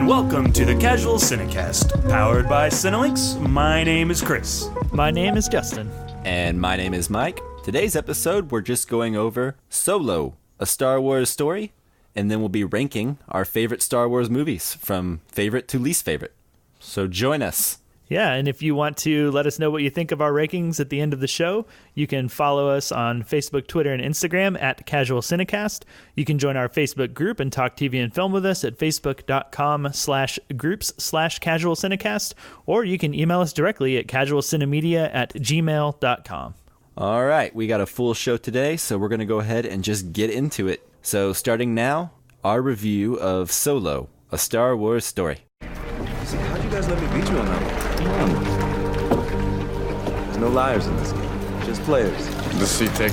Welcome to the Casual Cinecast, powered by Cinelinx. My name is Chris. My name is Justin. And my name is Mike. Today's episode, we're just going over Solo, a Star Wars story, and then we'll be ranking our favorite Star Wars movies from favorite to least favorite. So join us. Yeah, and if you want to let us know what you think of our rankings at the end of the show, you can follow us on Facebook, Twitter, and Instagram at Casual Cinecast. You can join our Facebook group and talk TV and film with us at facebook.com/groups/Casual Cinecast, or you can email us directly at casualcinemedia@gmail.com. All right, we got a full show today, so we're going to go ahead and just get into it. So starting now, our review of Solo, a Star Wars story. See, how'd you guys let me beat you on that one? There's no liars in this game, just players. The seat take.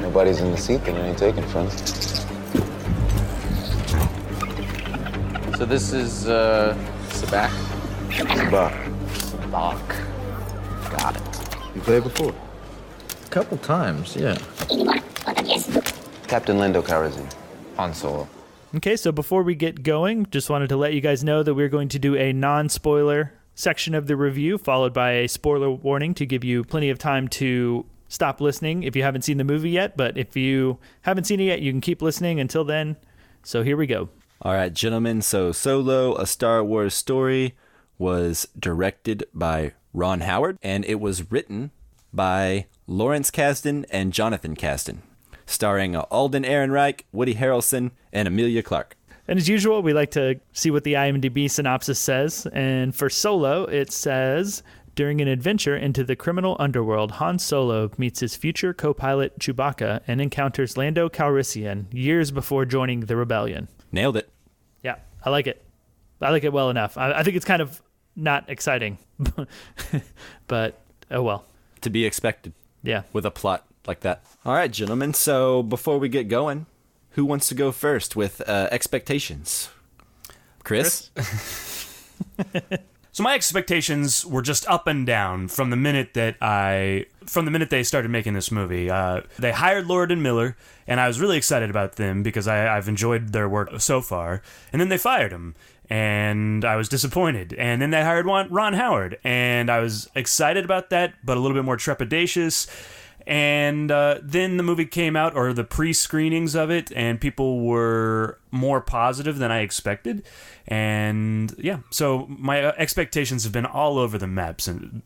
Nobody's in the seat, then it ain't taken, friends. So this is, Sabak? Sabak. Sabak. Got it. You played before? A couple times, yeah. Captain Lando Calrissian. Han Solo. Okay, so before we get going, just wanted to let you guys know that we're going to do a non-spoiler section of the review, followed by a spoiler warning to give you plenty of time to stop listening if you haven't seen the movie yet. But if you haven't seen it yet, you can keep listening until then. So here we go. All right, gentlemen, so Solo, a Star Wars story, was directed by Ron Howard, and it was written by Lawrence Kasdan and Jonathan Kasdan, starring Alden Ehrenreich, Woody Harrelson, and Emilia Clarke. And as usual, we like to see what the IMDb synopsis says. And for Solo, it says, during an adventure into the criminal underworld, Han Solo meets his future co-pilot Chewbacca and encounters Lando Calrissian years before joining the rebellion. Nailed it. Yeah, I like it. I like it well enough. I think it's kind of not exciting, but oh well. To be expected. Yeah. With a plot like that. All right, gentlemen, so before we get going, who wants to go first with expectations? Chris? So my expectations were just up and down from the minute they started making this movie. They hired Lord and Miller, and I was really excited about them because I've enjoyed their work so far. And then they fired him, and I was disappointed. And then they hired Ron Howard, and I was excited about that, but a little bit more trepidatious. And then the movie came out, or the pre-screenings of it, and people were more positive than I expected. And yeah, so my expectations have been all over the map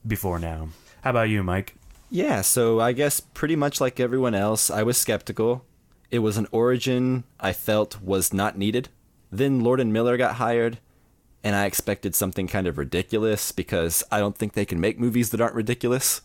before now. How about you, Mike? Yeah, so I guess pretty much like everyone else, I was skeptical. It was an origin I felt was not needed. Then Lord and Miller got hired, and I expected something kind of ridiculous because I don't think they can make movies that aren't ridiculous.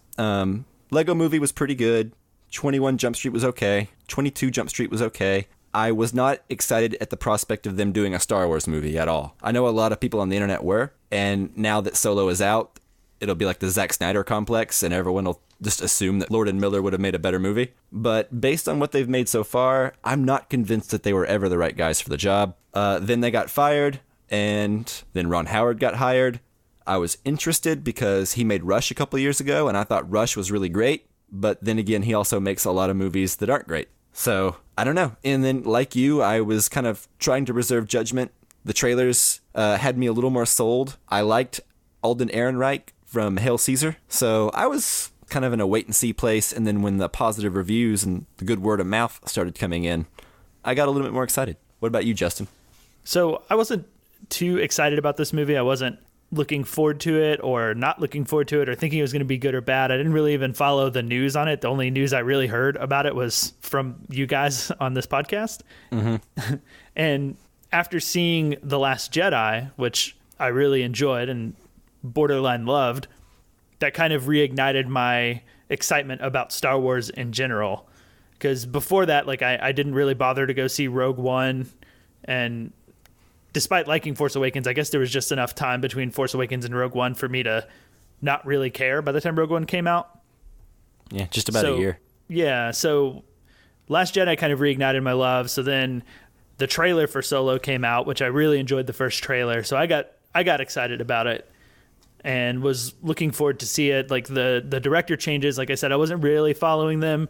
Lego Movie was pretty good. 21 Jump Street was okay. 22 Jump Street was okay. I was not excited at the prospect of them doing a Star Wars movie at all. I know a lot of people on the internet were, and now that Solo is out, it'll be like the Zack Snyder complex, and everyone will just assume that Lord and Miller would have made a better movie. But based on what they've made so far, I'm not convinced that they were ever the right guys for the job. Then they got fired, and then Ron Howard got hired. I was interested because he made Rush a couple years ago, and I thought Rush was really great. But then again, he also makes a lot of movies that aren't great. So, I don't know. And then, like you, I was kind of trying to reserve judgment. The trailers had me a little more sold. I liked Alden Ehrenreich from Hail Caesar. So, I was kind of in a wait-and-see place. And then when the positive reviews and the good word of mouth started coming in, I got a little bit more excited. What about you, Justin? So I wasn't too excited about this movie. I wasn't looking forward to it or not looking forward to it or thinking it was going to be good or bad. I didn't really even follow the news on it. The only news I really heard about it was from you guys on this podcast. Mm-hmm. And after seeing The Last Jedi, which I really enjoyed and borderline loved, that kind of reignited my excitement about Star Wars in general. Because before that, like I didn't really bother to go see Rogue One, and despite liking Force Awakens, I guess there was just enough time between Force Awakens and Rogue One for me to not really care by the time Rogue One came out. Yeah, just about a year. Yeah, so Last Jedi kind of reignited my love. So then the trailer for Solo came out, which I really enjoyed the first trailer. So I got excited about it and was looking forward to see it. Like the director changes, like I said, I wasn't really following them.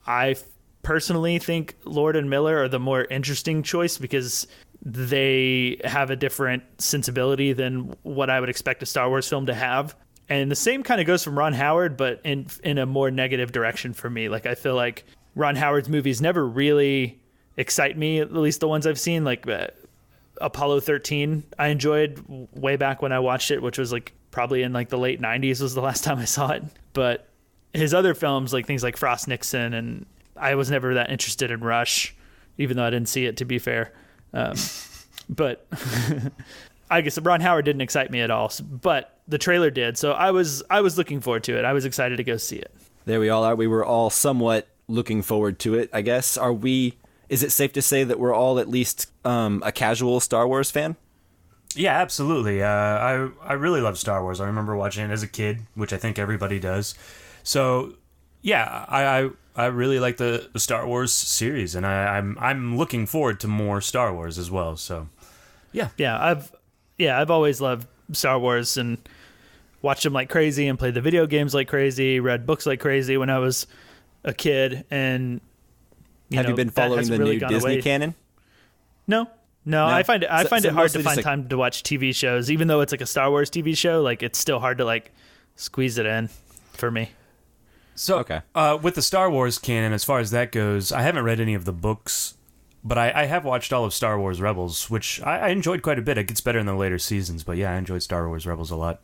I personally think Lord and Miller are the more interesting choice because they have a different sensibility than what I would expect a Star Wars film to have. And the same kind of goes from Ron Howard, but in a more negative direction for me. Like, I feel like Ron Howard's movies never really excite me, at least the ones I've seen. Like Apollo 13, I enjoyed way back when I watched it, which was like probably in like the late 90s was the last time I saw it. But his other films, like things like Frost Nixon, and I was never that interested in Rush, even though I didn't see it, to be fair. But I guess Ron Howard didn't excite me at all, but the trailer did. So I was looking forward to it. I was excited to go see it. There we all are. We were all somewhat looking forward to it, I guess. Is it safe to say that we're all at least a casual Star Wars fan? Yeah, absolutely. I really love Star Wars. I remember watching it as a kid, which I think everybody does. So, yeah, I really like the Star Wars series, and I'm looking forward to more Star Wars as well. So, yeah, I've always loved Star Wars and watched them like crazy, and played the video games like crazy, read books like crazy when I was a kid. And have you been following the new Disney canon? No. I find it hard to find time to watch TV shows, even though it's like a Star Wars TV show. Like, it's still hard to like squeeze it in for me. So, okay. With the Star Wars canon, as far as that goes, I haven't read any of the books, but I have watched all of Star Wars Rebels, which I enjoyed quite a bit. It gets better in the later seasons, but yeah, I enjoyed Star Wars Rebels a lot.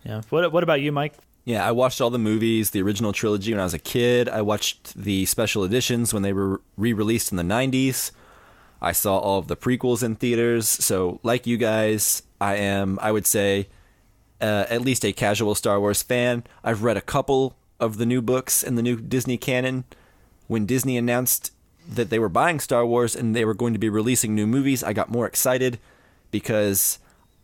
Yeah. What about you, Mike? Yeah, I watched all the movies, the original trilogy when I was a kid. I watched the special editions when they were re-released in the 90s. I saw all of the prequels in theaters. So, like you guys, I would say, at least a casual Star Wars fan. I've read a couple of the new books in the new Disney canon. When Disney announced that they were buying Star Wars and they were going to be releasing new movies, I got more excited because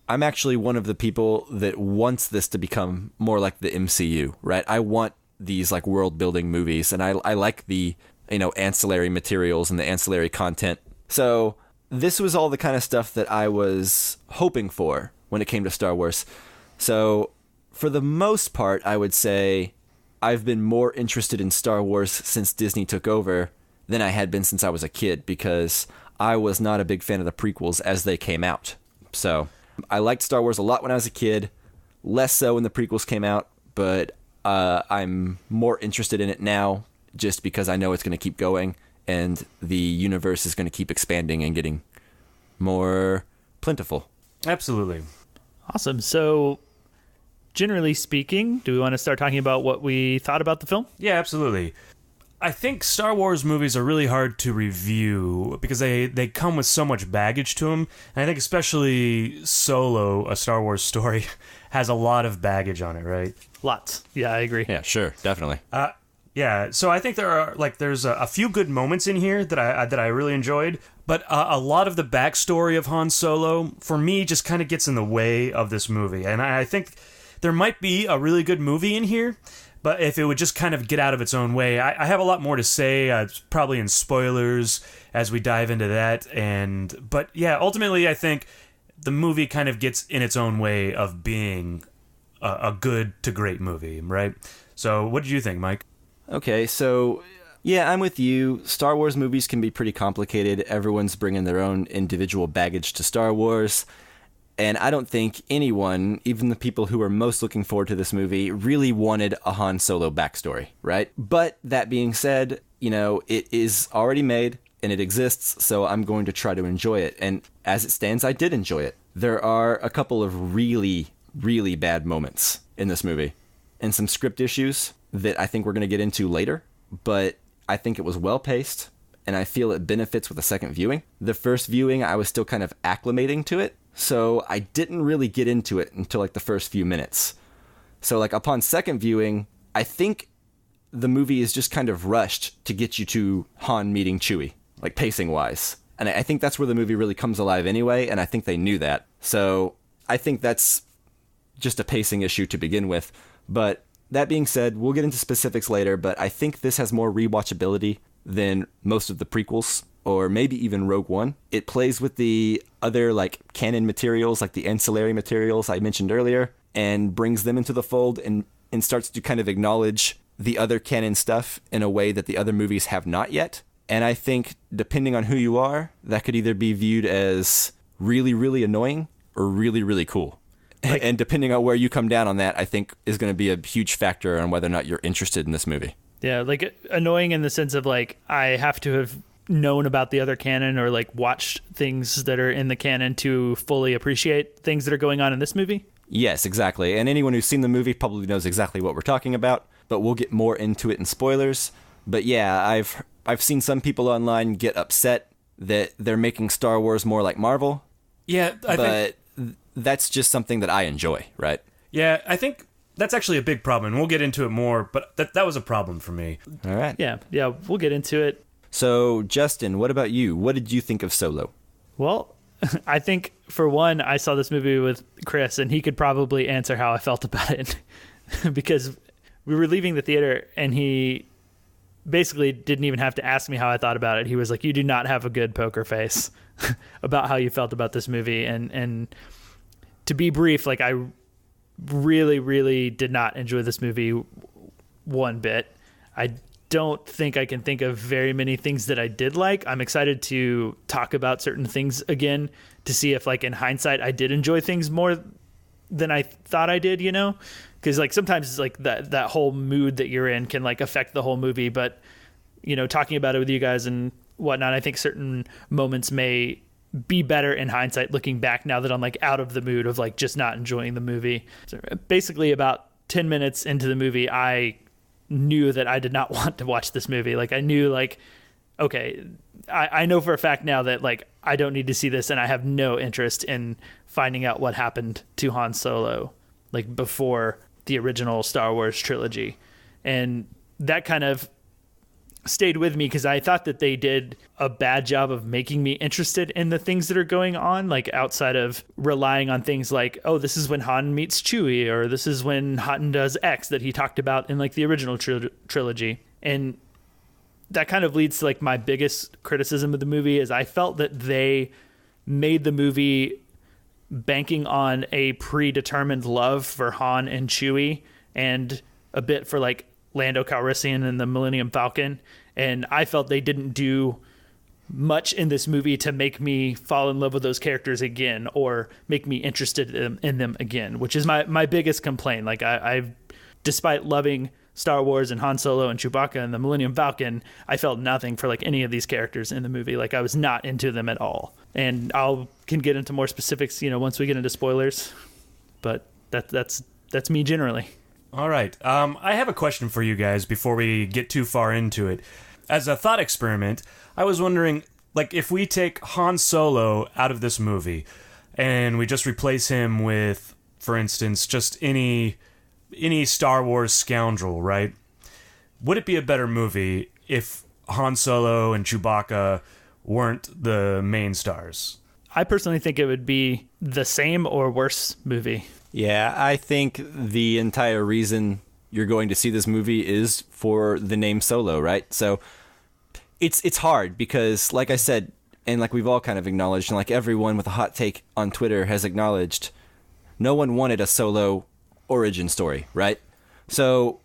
I'm actually one of the people that wants this to become more like the MCU, right? I want these like world building movies, and I like the, ancillary materials and the ancillary content. So this was all the kind of stuff that I was hoping for when it came to Star Wars. So for the most part, I would say I've been more interested in Star Wars since Disney took over than I had been since I was a kid, because I was not a big fan of the prequels as they came out. So I liked Star Wars a lot when I was a kid, less so when the prequels came out, but I'm more interested in it now just because I know it's going to keep going and the universe is going to keep expanding and getting more plentiful. Absolutely. Awesome. So, generally speaking, do we want to start talking about what we thought about the film? Yeah, absolutely. I think Star Wars movies are really hard to review because they come with so much baggage to them. And I think especially Solo, a Star Wars story, has a lot of baggage on it, right? Lots. Yeah, I agree. Yeah, sure. Definitely. Yeah, so I think there's a few good moments in here that I really enjoyed, but a lot of the backstory of Han Solo, for me, just kind of gets in the way of this movie. And I think there might be a really good movie in here, but if it would just kind of get out of its own way. I have a lot more to say, probably in spoilers as we dive into that. But yeah, ultimately I think the movie kind of gets in its own way of being a good to great movie, right? So what did you think, Mike? Okay, so yeah, I'm with you. Star Wars movies can be pretty complicated. Everyone's bringing their own individual baggage to Star Wars. And I don't think anyone, even the people who are most looking forward to this movie, really wanted a Han Solo backstory, right? But that being said, it is already made and it exists, so I'm going to try to enjoy it. And as it stands, I did enjoy it. There are a couple of really, really bad moments in this movie and some script issues that I think we're going to get into later, but I think it was well-paced, and I feel it benefits with a second viewing. The first viewing, I was still kind of acclimating to it, so I didn't really get into it until like the first few minutes. So like upon second viewing, I think the movie is just kind of rushed to get you to Han meeting Chewie, like pacing-wise. And I think that's where the movie really comes alive anyway, and I think they knew that. So I think that's just a pacing issue to begin with, but that being said, we'll get into specifics later, but I think this has more rewatchability than most of the prequels, or maybe even Rogue One. It plays with the other like canon materials, like the ancillary materials I mentioned earlier, and brings them into the fold and starts to kind of acknowledge the other canon stuff in a way that the other movies have not yet. And I think, depending on who you are, that could either be viewed as really, really annoying or really, really cool. And depending on where you come down on that, I think is going to be a huge factor on whether or not you're interested in this movie. Yeah, like annoying in the sense of like I have to have known about the other canon or like watched things that are in the canon to fully appreciate things that are going on in this movie. Yes, exactly. And anyone who's seen the movie probably knows exactly what we're talking about, but we'll get more into it in spoilers. But yeah, I've seen some people online get upset that they're making Star Wars more like Marvel. Yeah, I think that's just something that I enjoy, right? Yeah, I think that's actually a big problem, and we'll get into it more, but that was a problem for me. All right. Yeah, we'll get into it. So, Justin, what about you? What did you think of Solo? Well, I think, for one, I saw this movie with Chris, and he could probably answer how I felt about it. Because we were leaving the theater, and he basically didn't even have to ask me how I thought about it. He was like, you do not have a good poker face about how you felt about this movie. And to be brief, like, I really, really did not enjoy this movie one bit. I don't think I can think of very many things that I did like. I'm excited to talk about certain things again to see if, like, in hindsight, I did enjoy things more than I thought I did, you know? Because, like, sometimes it's like that whole mood that you're in can, like, affect the whole movie. But, you know, talking about it with you guys and whatnot, I think certain moments may be better in hindsight looking back now that I'm, like, out of the mood of, like, just not enjoying the movie. So basically, about 10 minutes into the movie, I knew that I did not want to watch this movie. Like, I knew, like, okay, I know for a fact now that, like, I don't need to see this, and I have no interest in finding out what happened to Han Solo, like, before the original Star Wars trilogy. And that kind of stayed with me because I thought that they did a bad job of making me interested in the things that are going on, like, outside of relying on things like, oh, this is when Han meets Chewie, or this is when Han does X that he talked about in, like, the original trilogy. And that kind of leads to, like, my biggest criticism of the movie is I felt that they made the movie banking on a predetermined love for Han and Chewie and a bit for, like, Lando Calrissian and the Millennium Falcon. And I felt they didn't do much in this movie to make me fall in love with those characters again or make me interested in them again, which is my biggest complaint. Like, I've, despite loving Star Wars and Han Solo and Chewbacca and the Millennium Falcon, I felt nothing for, like, any of these characters in the movie. Like, I was not into them at all. And can get into more specifics, you know, once we get into spoilers. But that's me generally. All right. I have a question for you guys before we get too far into it. As a thought experiment, I was wondering, like, if we take Han Solo out of this movie and we just replace him with, for instance, just any Star Wars scoundrel, right? Would it be a better movie if Han Solo and Chewbacca weren't the main stars? I personally think it would be the same or worse movie. Yeah, I think the entire reason you're going to see this movie is for the name Solo, right? So it's hard because, like I said, and like we've all kind of acknowledged, and like everyone with a hot take on Twitter has acknowledged, no one wanted a Solo origin story, right? So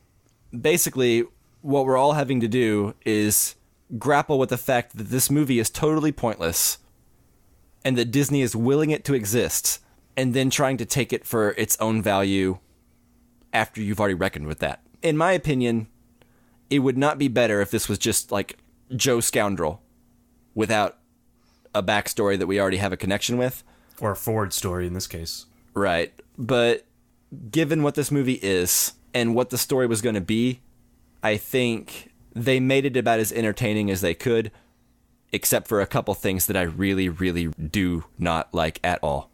basically what we're all having to do is grapple with the fact that this movie is totally pointless and that Disney is willing it to exist and then trying to take it for its own value after you've already reckoned with that. In my opinion, it would not be better if this was just like Joe Scoundrel without a backstory that we already have a connection with. Or a forward story in this case. Right. But given what this movie is and what the story was going to be, I think they made it about as entertaining as they could, except for a couple things that I really, really do not like at all.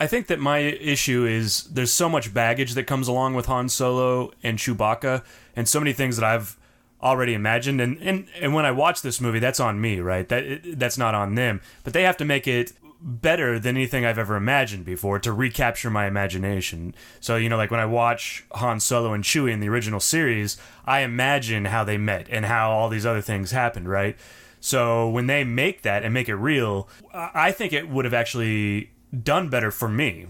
I think that my issue is there's so much baggage that comes along with Han Solo and Chewbacca, and so many things that I've already imagined. And when I watch this movie, that's on me, right? That's not on them. But they have to make it better than anything I've ever imagined before to recapture my imagination. So, you know, like when I watch Han Solo and Chewie in the original series, I imagine how they met and how all these other things happened, right? So when they make that and make it real, I think it would have actually done better for me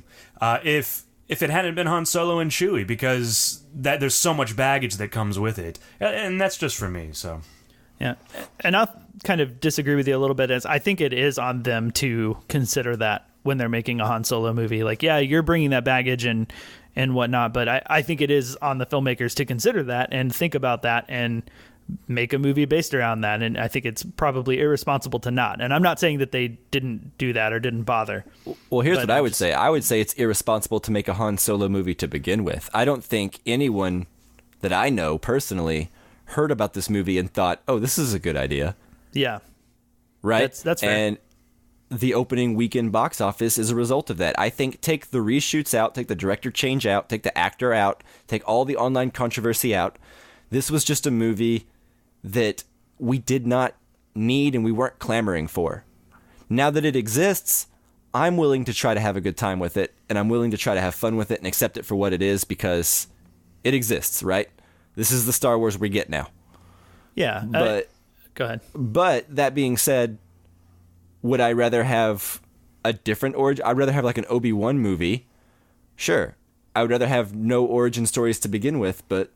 if if it hadn't been Han Solo and Chewie, because there's so much baggage that comes with it, and that's just for me. So, yeah, and I'll kind of disagree with you a little bit, as I think it is on them to consider that when they're making a Han Solo movie. Like, yeah, you're bringing that baggage and whatnot, but I think it is on the filmmakers to consider that and think about that and make a movie based around that. And I think it's probably irresponsible to not. And I'm not saying that they didn't do that or didn't bother. Well, here's what I would say. I would say it's irresponsible to make a Han Solo movie to begin with. I don't think anyone that I know personally heard about this movie and thought, oh, this is a good idea. Yeah. Right? That's fair. And the opening weekend box office is a result of that. I think take the reshoots out, take the director change out, take the actor out, take all the online controversy out. This was just a movie that we did not need and we weren't clamoring for. Now that it exists, I'm willing to try to have a good time with it, and I'm willing to try to have fun with it and accept it for what it is because it exists, right? This is the Star Wars we get now. Yeah. But go ahead. But that being said, would I rather have a different origin? I'd rather have like an Obi-Wan movie. Sure. I would rather have no origin stories to begin with, but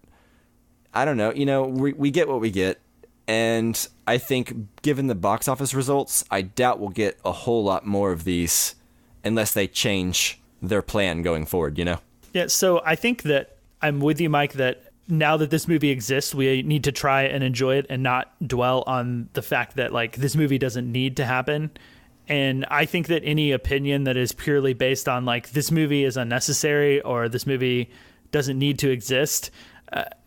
I don't know. You know, we get what we get. And I think given the box office results, I doubt we'll get a whole lot more of these unless they change their plan going forward, you know? Yeah, so I think that I'm with you, Mike, that now that this movie exists, we need to try and enjoy it and not dwell on the fact that, like, this movie doesn't need to happen. And I think that any opinion that is purely based on, like, this movie is unnecessary or this movie doesn't need to exist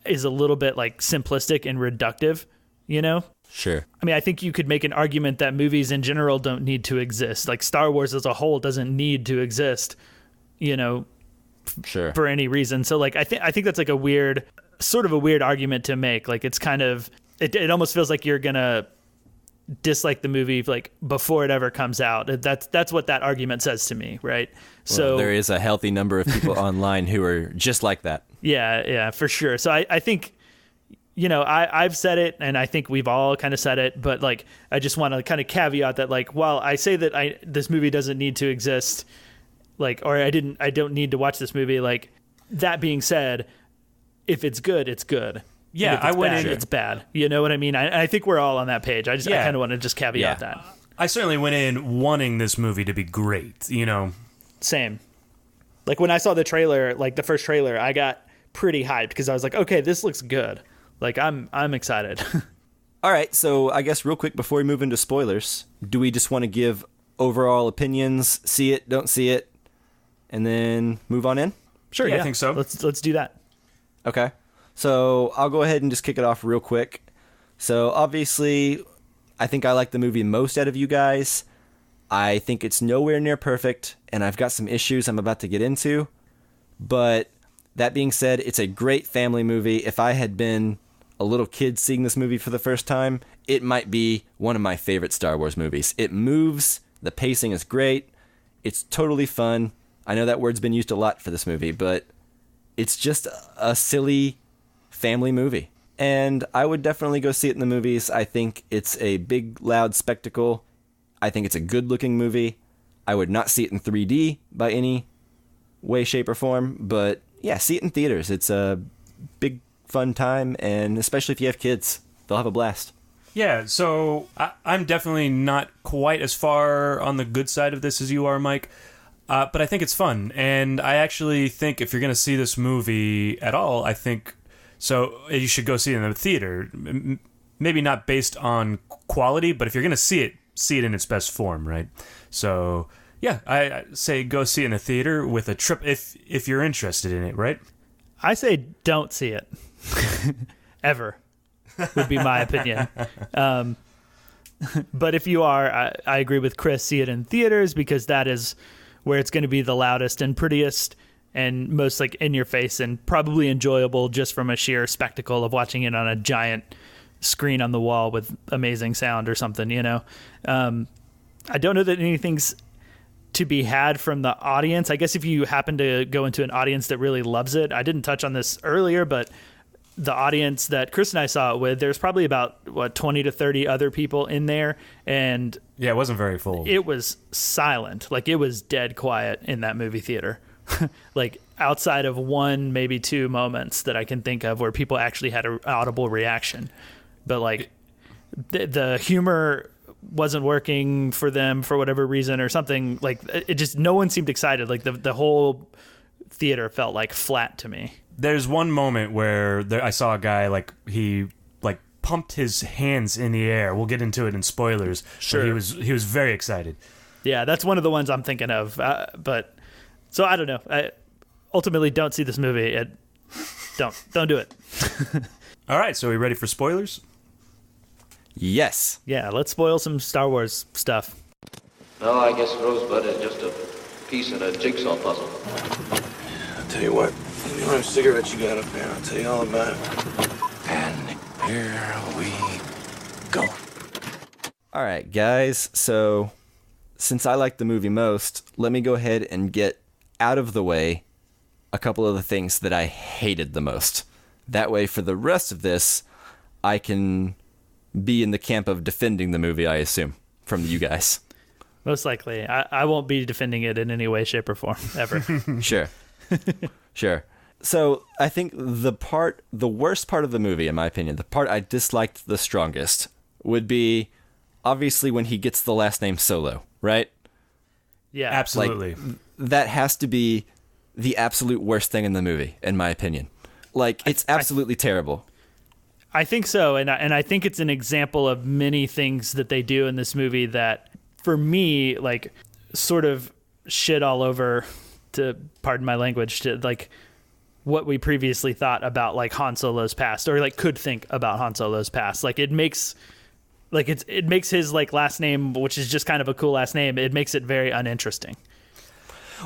is a little bit, like, simplistic and reductive, you know? Sure. I mean, I think you could make an argument that movies in general don't need to exist. Like, Star Wars as a whole doesn't need to exist, you know, Sure. for any reason. So, like, I think that's like a weird argument to make. Like, it's kind of, it almost feels like you're gonna dislike the movie like before it ever comes out. That's what that argument says to me, right? So Well, there is a healthy number of people online who are just like that. Yeah, for sure. So I think, you know, I've said it, and I think we've all kind of said it, but like, I just want to kind of caveat that, like, while I say that this movie doesn't need to exist, like, or I don't need to watch this movie, like, that being said, if it's good, it's good. Yeah, if it's I went bad, in. it's bad. You know what I mean? I think we're all on that page. I kind of want to just caveat that. I certainly went in wanting this movie to be great, you know. Same. Like, when I saw the trailer, like the first trailer, I got pretty hyped because I was like, okay, this looks good. Like, I'm excited. All right, so I guess real quick before we move into spoilers, do we just want to give overall opinions, see it, don't see it, and then move on in? Sure, Yeah, I think so. Let's do that. Okay. So I'll go ahead and just kick it off real quick. So obviously, I think I like the movie most out of you guys. I think it's nowhere near perfect, and I've got some issues I'm about to get into. But that being said, it's a great family movie. If I had been a little kid seeing this movie for the first time, it might be one of my favorite Star Wars movies. It moves, the pacing is great, it's totally fun. I know that word's been used a lot for this movie, but it's just a silly family movie. And I would definitely go see it in the movies. I think it's a big, loud spectacle. I think it's a good-looking movie. I would not see it in 3D by any way, shape, or form. But yeah, see it in theaters. It's a big, fun time, and especially if you have kids, they'll have a blast. Yeah, so I'm definitely not quite as far on the good side of this as you are, Mike. But I think it's fun. And I actually think if you're going to see this movie at all, I think so you should go see it in the theater. Maybe not based on quality, but if you're going to see it in its best form, right? So, yeah, I say go see it in a theater with a trip if you're interested in it, right? I say don't see it. Ever. Would be my opinion. But if you are, I agree with Chris, see it in theaters because that is where it's going to be the loudest and prettiest and most like in your face and probably enjoyable just from a sheer spectacle of watching it on a giant screen on the wall with amazing sound or something, you know. I don't know that anything's to be had from the audience. I guess if you happen to go into an audience that really loves it, I didn't touch on this earlier, but the audience that Chris and I saw it with, there's probably about 20 to 30 other people in there, and yeah, it wasn't very full. It was silent. Like, it was dead quiet in that movie theater. like outside of one, maybe two moments that I can think of where people actually had an audible reaction. But like the humor wasn't working for them for whatever reason or something. Like it just, no one seemed excited. Like the whole theater felt like flat to me. There's one moment where I saw a guy like he like pumped his hands in the air. We'll get into it in spoilers. Sure. But he was very excited. Yeah, that's one of the ones I'm thinking of. But so I don't know. I ultimately don't see this movie. Don't do it. All right, so are we ready for spoilers? Yes. Yeah, let's spoil some Star Wars stuff. No, I guess Rosebud is just a piece in a jigsaw puzzle. I'll tell you what. Give me one cigarette you got up there. I'll tell you all about it. And here we go. All right, guys. So, since I like the movie most, let me go ahead and get out of the way a couple of the things that I hated the most. That way, for the rest of this, I can be in the camp of defending the movie, I assume, from you guys. Most likely. I won't be defending it in any way, shape, or form, ever. Sure. Sure. So, I think the worst part of the movie, in my opinion, the part I disliked the strongest, would be obviously when he gets the last name Solo, right? Yeah. Absolutely. Like, that has to be the absolute worst thing in the movie, in my opinion. Like, it's absolutely terrible. I think so, and I think it's an example of many things that they do in this movie that, for me, like, sort of shit all over, to pardon my language, to like what we previously thought about like Han Solo's past, or like could think about Han Solo's past. Like it makes his like last name, which is just kind of a cool last name, it makes it very uninteresting.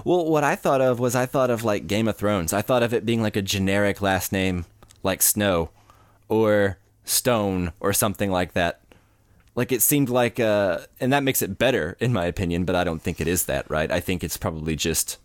Well, what I thought of like Game of Thrones. I thought of it being like a generic last name, like Snow or Stone or something like that. Like it seemed like, and that makes it better in my opinion, but I don't think it is that, right? I think it's probably just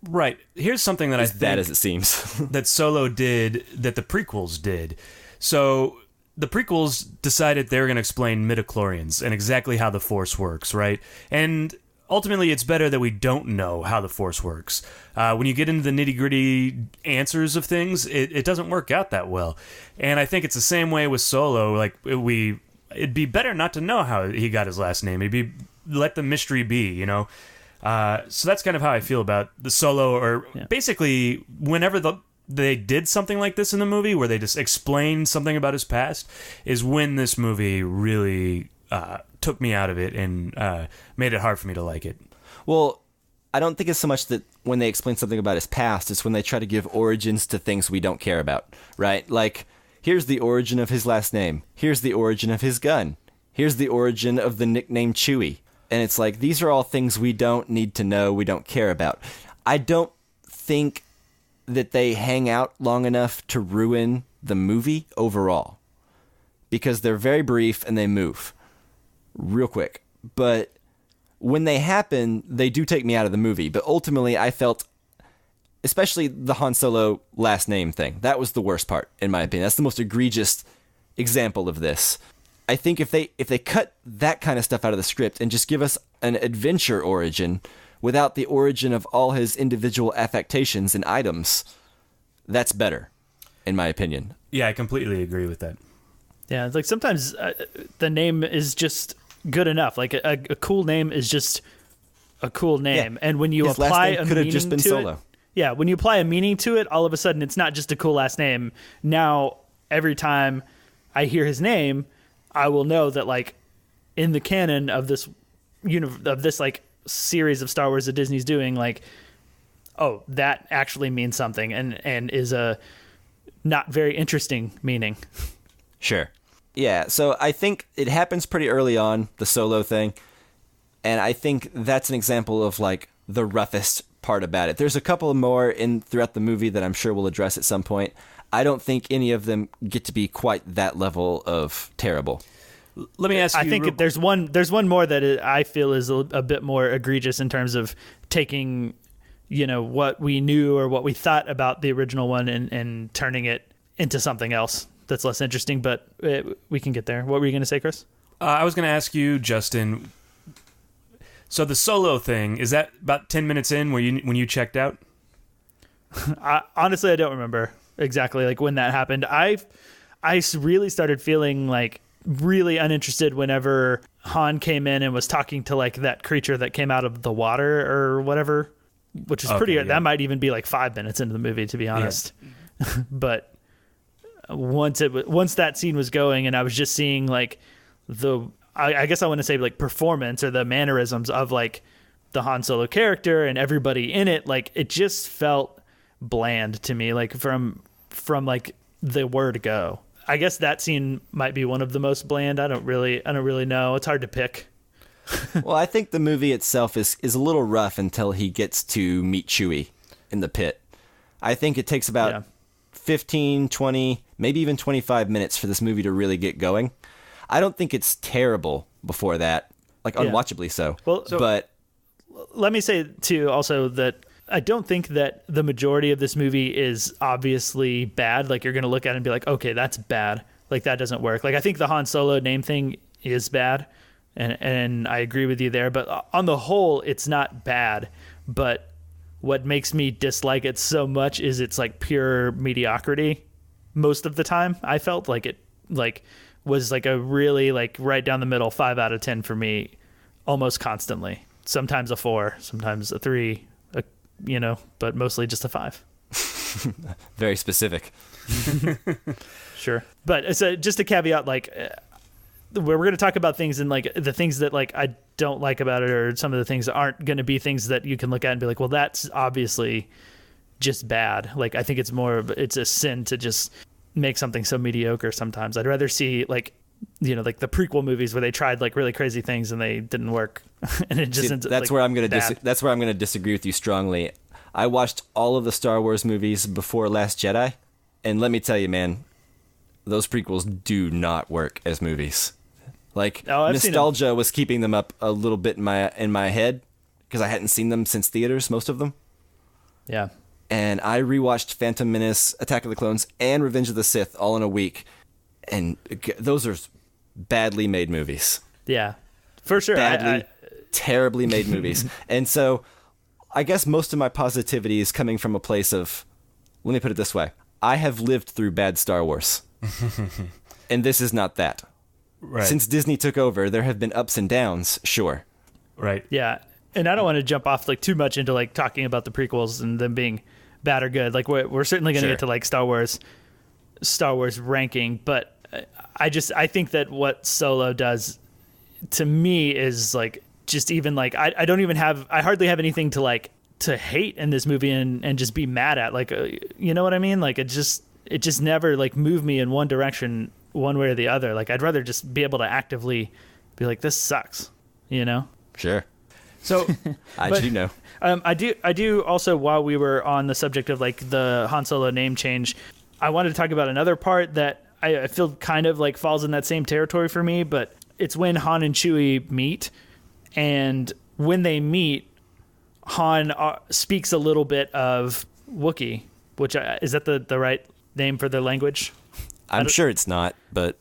Right. Here's something that I think bad as it seems. that Solo did that the prequels did. So the prequels decided they were going to explain midichlorians and exactly how the Force works, right? And ultimately, it's better that we don't know how the Force works. When you get into the nitty-gritty answers of things, it doesn't work out that well. And I think it's the same way with Solo. Like it'd be better not to know how he got his last name. Let the mystery be, you know? So that's kind of how I feel about the Solo, or basically whenever they did something like this in the movie where they just explained something about his past is when this movie really took me out of it and made it hard for me to like it. Well, I don't think it's so much that when they explain something about his past, it's when they try to give origins to things we don't care about, right? Like, here's the origin of his last name. Here's the origin of his gun. Here's the origin of the nickname Chewie. And it's like, these are all things we don't need to know, we don't care about. I don't think that they hang out long enough to ruin the movie overall, because they're very brief and they move real quick. But when they happen, they do take me out of the movie. But ultimately, I felt, especially the Han Solo last name thing, that was the worst part, in my opinion. That's the most egregious example of this. I think if they cut that kind of stuff out of the script and just give us an adventure origin without the origin of all his individual affectations and items, that's better, in my opinion. Yeah, I completely agree with that. Yeah, it's like sometimes the name is just good enough. Like a cool name is just a cool name, and when you his apply last name a could have meaning just been to Solo. it, yeah, when you apply a meaning to it, all of a sudden it's not just a cool last name. Now every time I hear his name, I will know that like in the canon of this like series of Star Wars that Disney's doing, like, oh, that actually means something and is a not very interesting meaning. Sure. Yeah, so I think it happens pretty early on, the Solo thing, and I think that's an example of like the roughest part about it. There's a couple more throughout the movie that I'm sure we'll address at some point. I don't think any of them get to be quite that level of terrible. Let me ask you. I think there's one more that I feel is a bit more egregious in terms of taking, you know, what we knew or what we thought about the original one and turning it into something else that's less interesting. But we can get there. What were you going to say, Chris? I was going to ask you, Justin. So the Solo thing, is that about 10 minutes in when you checked out? Honestly, I don't remember exactly like when that happened. I really started feeling like really uninterested whenever Han came in and was talking to like that creature that came out of the water or whatever, which is pretty. Yeah. That might even be like 5 minutes into the movie, to be honest. Yeah. But once that scene was going, and I was just seeing like I guess I want to say like performance or the mannerisms of like the Han Solo character and everybody in it, like it just felt bland to me, like from like the word go. I guess that scene might be one of the most bland. I don't really know. It's hard to pick. Well, I think the movie itself is a little rough until he gets to meet Chewie in the pit. I think it takes about 15, 20, maybe even 25 minutes for this movie to really get going. I don't think it's terrible before that, like unwatchably so. Well, but let me say too also that I don't think that the majority of this movie is obviously bad. Like you're going to look at it and be like, okay, that's bad. Like that doesn't work. Like I think the Han Solo name thing is bad, and I agree with you there. But on the whole, it's not bad. But what makes me dislike it so much is it's like pure mediocrity. Most of the time, I felt like it was like a really like right down the middle 5 out of 10 for me, almost constantly. Sometimes a 4, sometimes a 3. But mostly just a 5. Very specific. Sure. But it's just a caveat, like we're going to talk about things and like the things that like I don't like about it, or some of the things aren't going to be things that you can look at and be like, well, that's obviously just bad. Like I think it's a sin to just make something so mediocre sometimes. I'd rather see like like the prequel movies where they tried like really crazy things and they didn't work, and it just ends up that's like, where I'm going to that's where I'm going to disagree with you strongly. I watched all of the Star Wars movies before Last Jedi, and let me tell you, man, those prequels do not work as movies. Like nostalgia was keeping them up a little bit in my head because I hadn't seen them since theaters, most of them. Yeah. And I rewatched Phantom Menace, Attack of the Clones, and Revenge of the Sith all in a week. And those are badly made movies. Yeah, for sure. Terribly made movies. And so I guess most of my positivity is coming from a place of, let me put it this way. I have lived through bad Star Wars. And this is not that. Right. Since Disney took over, there have been ups and downs, sure. Right. Yeah. And I don't want to jump off like too much into like talking about the prequels and them being bad or good. Like we're certainly going to get to like Star Wars ranking, but I think that what Solo does to me is like just even like I hardly have anything to hate in this movie and just be mad at, like you know what I mean, like it just never like moved me in one direction one way or the other. Like I'd rather just be able to actively be like, this sucks, Sure. So I do know. I do also, while we were on the subject of like the Han Solo name change, I wanted to talk about another part that I feel kind of like falls in that same territory for me, but it's when Han and Chewie meet, and when they meet, Han speaks a little bit of Wookiee, which is that the right name for their language? I'm sure it's not, but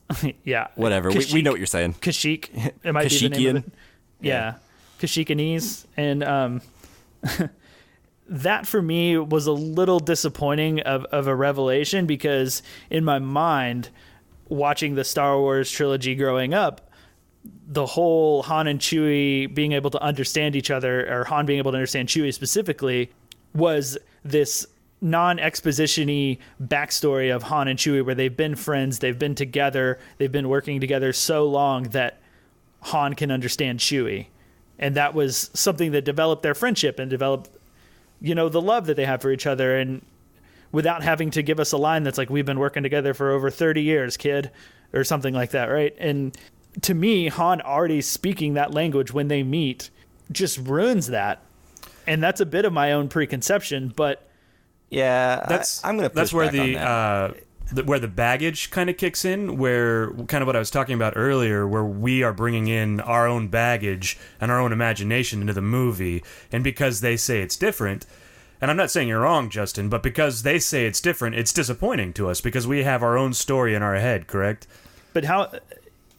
yeah, whatever. We know what you're saying. Kashyyyk, it might be the name of it. Yeah, Kashyykanese, and that for me was a little disappointing of a revelation, because in my mind, watching the Star Wars trilogy growing up, the whole Han and Chewie being able to understand each other, or Han being able to understand Chewie specifically, was this non-exposition-y backstory of Han and Chewie, where they've been friends, they've been together, they've been working together so long that Han can understand Chewie. And that was something that developed their friendship and developed, the love that they have for each other, and without having to give us a line that's like, we've been working together for over 30 years, kid, or something like that, right? And to me, Han already speaking that language when they meet just ruins that. And that's a bit of my own preconception, but yeah, I'm going to push where back on that. Where the baggage kind of kicks in, where kind of what I was talking about earlier, where we are bringing in our own baggage and our own imagination into the movie, and because they say it's different, and I'm not saying you're wrong, Justin, but because they say it's different, it's disappointing to us because we have our own story in our head, correct? But how...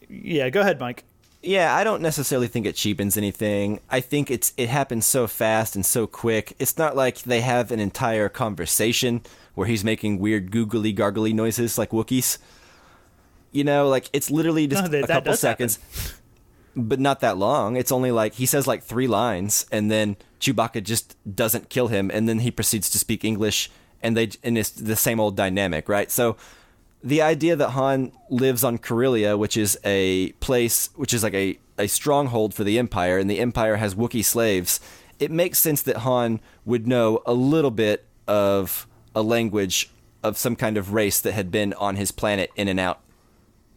Yeah, go ahead, Mike. Yeah, I don't necessarily think it cheapens anything. I think it happens so fast and so quick. It's not like they have an entire conversation where he's making weird googly gargly noises like Wookiees. You know, like it's literally just a couple seconds, but not that long. It's only like he says like 3 lines, and then Chewbacca just doesn't kill him, and then he proceeds to speak English, and it's the same old dynamic, right? So the idea that Han lives on Corellia, which is a place, which is like a stronghold for the Empire, and the Empire has Wookiee slaves, it makes sense that Han would know a little bit of a language of some kind of race that had been on his planet in and out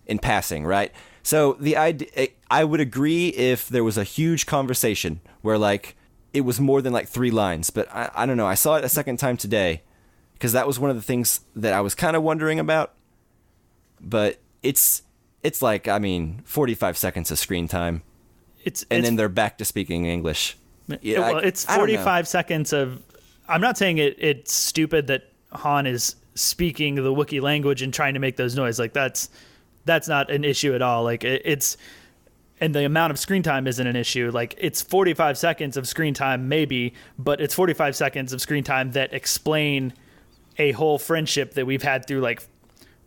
in passing, right? So the idea, I would agree if there was a huge conversation where like it was more than like 3 lines, but I don't know. I saw it a second time today because that was one of the things that I was kind of wondering about. But it's like, I mean, 45 seconds of screen time. Then they're back to speaking English. Yeah, well, it's 45 seconds of... I'm not saying it's stupid that Han is speaking the Wookiee language and trying to make those noises. Like, that's not an issue at all. Like, it's... And the amount of screen time isn't an issue. Like, it's 45 seconds of screen time, maybe, but it's 45 seconds of screen time that explain a whole friendship that we've had through, like,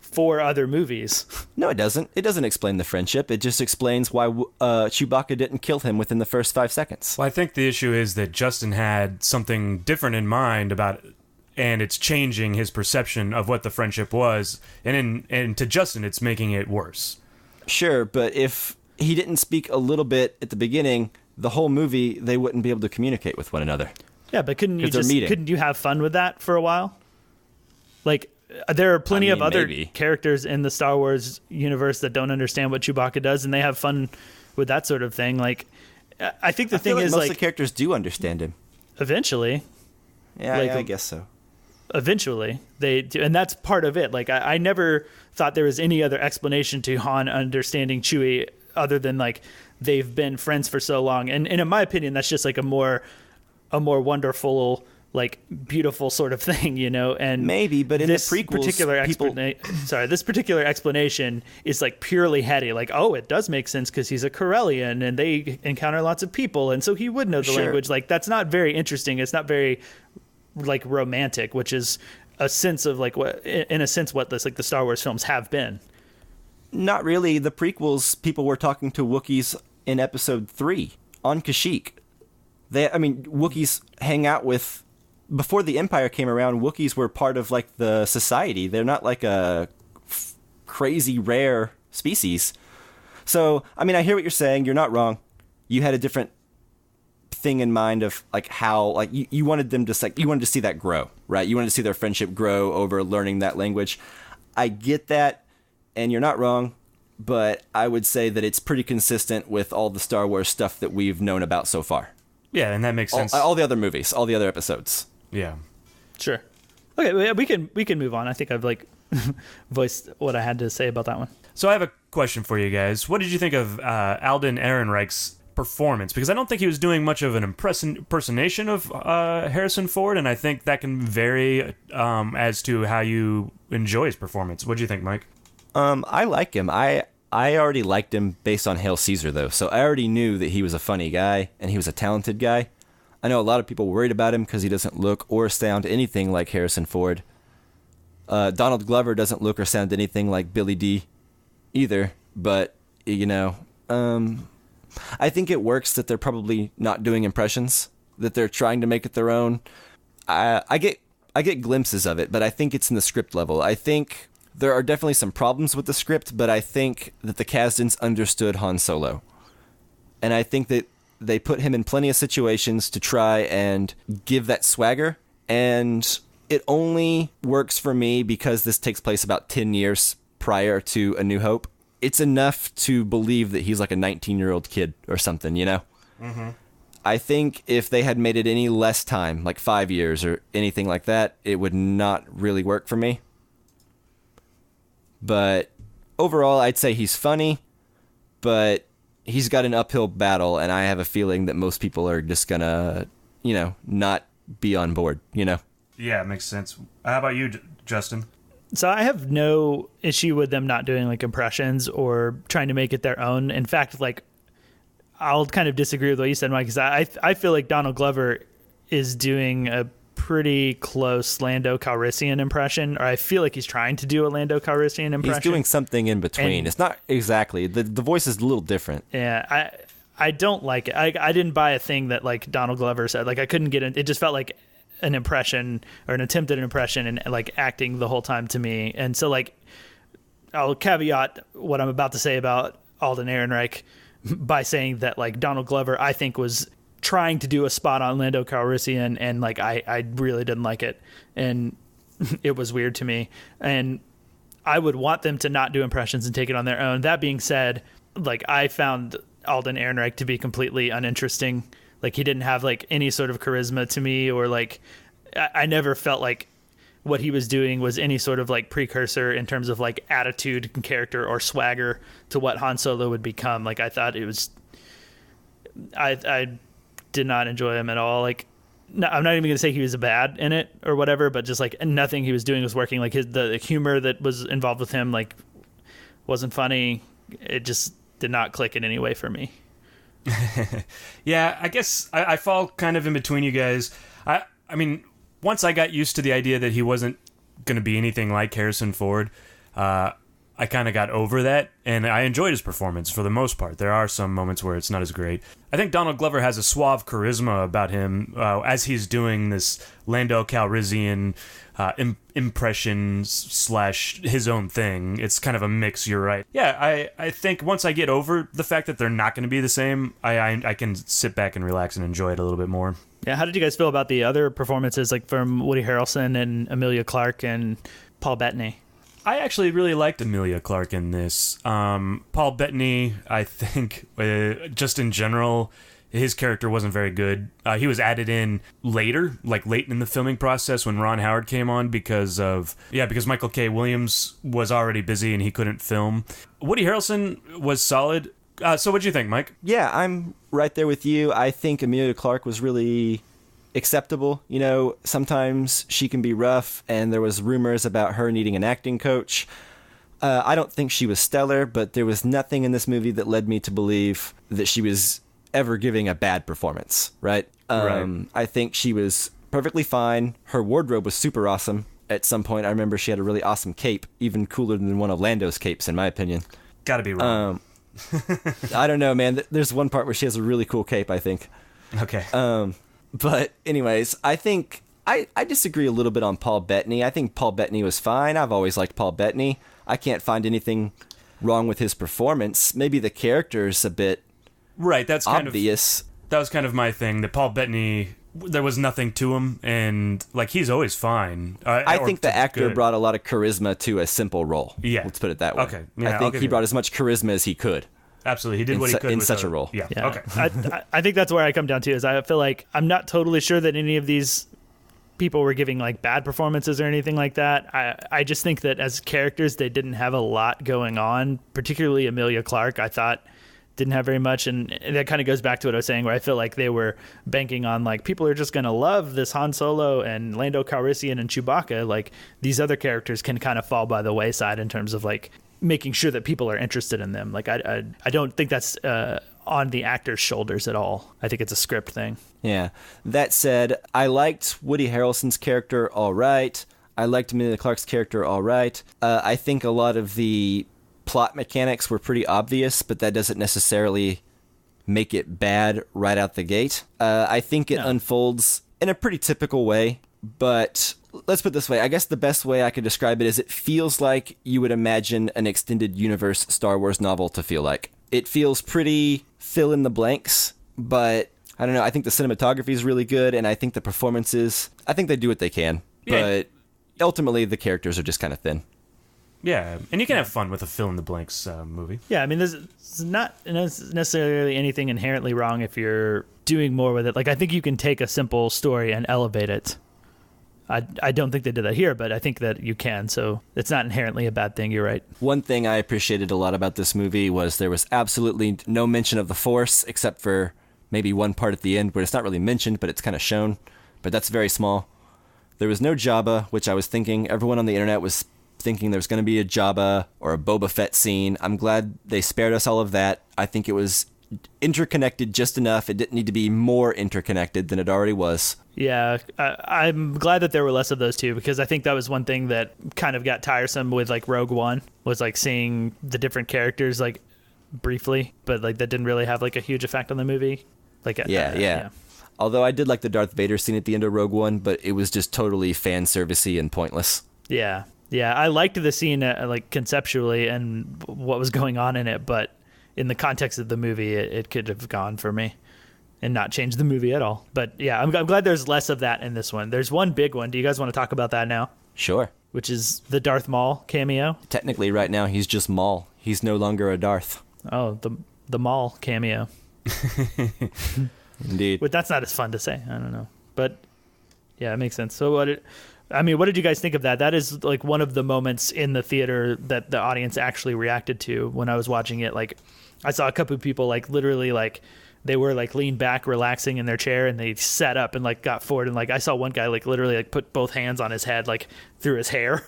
4 other movies. No, it doesn't. It doesn't explain the friendship. It just explains why Chewbacca didn't kill him within the first 5 seconds. Well, I think the issue is that Justin had something different in mind about it, and it's changing his perception of what the friendship was, and to Justin, it's making it worse. Sure, but if he didn't speak a little bit at the beginning, the whole movie, they wouldn't be able to communicate with one another. Yeah, but couldn't you have fun with that for a while? Like, there are plenty of other characters in the Star Wars universe that don't understand what Chewbacca does, and they have fun with that sort of thing. Like, I think the thing is, most of the characters do understand him. Eventually. Yeah, I guess so. Eventually. They do, and that's part of it. Like, I never thought there was any other explanation to Han understanding Chewie other than, like, they've been friends for so long. And in my opinion, that's just, like, a more wonderful, like, beautiful sort of thing, you know. And maybe, but in this particular this particular explanation is like purely heady. Like, oh, it does make sense because he's a Corellian and they encounter lots of people, and so he would know the language. Like, that's not very interesting. It's not very like romantic, which is a sense of like what this like the Star Wars films have been. Not really. The prequels, people were talking to Wookiees in Episode 3 on Kashyyyk. Wookiees hang out with. Before the Empire came around, Wookiees were part of, like, the society. They're not, like, a crazy rare species. So, I mean, I hear what you're saying. You're not wrong. You had a different thing in mind of, like, how, like, you wanted them to, like, you wanted to see that grow, right? You wanted to see their friendship grow over learning that language. I get that, and you're not wrong, but I would say that it's pretty consistent with all the Star Wars stuff that we've known about so far. Yeah, and that makes sense. All the other movies, all the other episodes. Yeah. Sure. Okay, we can move on. I think I've like voiced what I had to say about that one. So I have a question for you guys. What did you think of Alden Ehrenreich's performance? Because I don't think he was doing much of an impersonation of Harrison Ford, and I think that can vary as to how you enjoy his performance. What do you think, Mike? I like him. I already liked him based on Hail Caesar, though, so I already knew that he was a funny guy and he was a talented guy. I know a lot of people worried about him because he doesn't look or sound anything like Harrison Ford. Donald Glover doesn't look or sound anything like Billy Dee either, but, you know, I think it works that they're probably not doing impressions, that they're trying to make it their own. I get glimpses of it, but I think it's in the script level. I think there are definitely some problems with the script, but I think that the Kasdans understood Han Solo. And I think that they put him in plenty of situations to try and give that swagger. And it only works for me because this takes place about 10 years prior to A New Hope. It's enough to believe that he's like a 19-year-old kid or something, you know? Mm-hmm. I think if they had made it any less time, like 5 years or anything like that, it would not really work for me. But overall, I'd say he's funny, but he's got an uphill battle, and I have a feeling that most people are just gonna, you know, not be on board, you know? Yeah, it makes sense. How about you, Justin? So I have no issue with them not doing like impressions or trying to make it their own. In fact, like I'll kind of disagree with what you said, Mike, because I feel like Donald Glover is doing a pretty close Lando Calrissian impression, or I feel like he's trying to do a Lando Calrissian impression. He's doing something in between. It's not exactly. The voice is a little different. Yeah, I don't like it. I didn't buy a thing that like Donald Glover said. Like I couldn't get it. It just felt like an impression or an attempt at an impression and like acting the whole time to me. And so like I'll caveat what I'm about to say about Alden Ehrenreich by saying that like Donald Glover I think was trying to do a spot on Lando Calrissian, and like I really didn't like it, and it was weird to me, and I would want them to not do impressions and take it on their own. That being said, like I found Alden Ehrenreich to be completely uninteresting. Like he didn't have like any sort of charisma to me, or like I never felt like what he was doing was any sort of like precursor in terms of like attitude and character or swagger to what Han Solo would become. Like I thought it was, I did not enjoy him at all. Like, no, I'm not even going to say he was bad in it or whatever, but just like nothing he was doing was working. Like the humor that was involved with him, like wasn't funny. It just did not click in any way for me. Yeah, I guess I fall kind of in between you guys. I mean, once I got used to the idea that he wasn't going to be anything like Harrison Ford, I kind of got over that, and I enjoyed his performance for the most part. There are some moments where it's not as great. I think Donald Glover has a suave charisma about him as he's doing this Lando Calrissian impression / his own thing. It's kind of a mix, you're right. Yeah, I think once I get over the fact that they're not going to be the same, I can sit back and relax and enjoy it a little bit more. Yeah, how did you guys feel about the other performances, like from Woody Harrelson and Emilia Clarke and Paul Bettany? I actually really liked Emilia Clarke in this. Paul Bettany, I think, just in general, his character wasn't very good. He was added in later, like late in the filming process when Ron Howard came on because Michael K. Williams was already busy and he couldn't film. Woody Harrelson was solid. So what'd you think, Mike? Yeah, I'm right there with you. I think Emilia Clarke was really acceptable. You know, sometimes she can be rough, and there was rumors about her needing an acting coach. I don't think she was stellar, but there was nothing in this movie that led me to believe that she was ever giving a bad performance, right? Right. I think she was perfectly fine. Her wardrobe was super awesome. At some point, I remember she had a really awesome cape, even cooler than one of Lando's capes, in my opinion. Gotta be wrong. I don't know, man. There's one part where she has a really cool cape, I think. Okay. But anyways, I think I disagree a little bit on Paul Bettany. I think Paul Bettany was fine. I've always liked Paul Bettany. I can't find anything wrong with his performance. Maybe the character's a bit right. That's obvious. That was kind of my thing. That Paul Bettany, there was nothing to him, and like he's always fine. I think the actor brought a lot of charisma to a simple role. Yeah, let's put it that way. Okay, yeah, I think he brought as much charisma as he could. Absolutely, he did what he could in such a role. Yeah. Okay. I think that's where I come down to is I feel like I'm not totally sure that any of these people were giving like bad performances or anything like that. I just think that as characters they didn't have a lot going on. Particularly Emilia Clarke, I thought didn't have very much, and that kind of goes back to what I was saying, where I feel like they were banking on like people are just going to love this Han Solo and Lando Calrissian and Chewbacca. Like these other characters can kind of fall by the wayside in terms of like making sure that people are interested in them. Like I don't think that's on the actor's shoulders at all. I think it's a script thing. Yeah. That said, I liked Woody Harrelson's character all right. I liked Emilia Clarke's character all right. I think a lot of the plot mechanics were pretty obvious, but that doesn't necessarily make it bad right out the gate. I think it unfolds in a pretty typical way, but let's put it this way. I guess the best way I could describe it is it feels like you would imagine an extended universe Star Wars novel to feel like. It feels pretty fill in the blanks, but I don't know. I think the cinematography is really good, and I think the performances, I think they do what they can, but ultimately the characters are just kind of thin. Yeah, and you can have fun with a fill-in-the-blanks movie. Yeah, I mean, there's not necessarily anything inherently wrong if you're doing more with it. Like, I think you can take a simple story and elevate it. I don't think they did that here, but I think that you can, so it's not inherently a bad thing. You're right. One thing I appreciated a lot about this movie was there was absolutely no mention of the Force, except for maybe one part at the end where it's not really mentioned, but it's kind of shown. But that's very small. There was no Jabba, which I was thinking everyone on the internet was thinking there's going to be a Jabba or a Boba Fett scene. I'm glad they spared us all of that. I think it was interconnected just enough. It didn't need to be more interconnected than it already was. Yeah, I'm glad that there were less of those two, because I think that was one thing that kind of got tiresome with like Rogue One, was like seeing the different characters like briefly, but like that didn't really have like a huge effect on the movie. Like Yeah. Although I did like the Darth Vader scene at the end of Rogue One, but it was just totally fan servicey and pointless. Yeah. I liked the scene like conceptually and what was going on in it, but in the context of the movie, it could have gone for me and not changed the movie at all. But yeah, I'm glad there's less of that in this one. There's one big one. Do you guys want to talk about that now? Sure. Which is the Darth Maul cameo. Technically, right now, he's just Maul. He's no longer a Darth. Oh, the Maul cameo. Indeed. But that's not as fun to say. I don't know. But yeah, it makes sense. So what did you guys think of that? That is like one of the moments in the theater that the audience actually reacted to when I was watching it. Like I saw a couple of people like literally like they were like leaned back, relaxing in their chair, and they sat up and like got forward. And like I saw one guy like literally like put both hands on his head, like through his hair.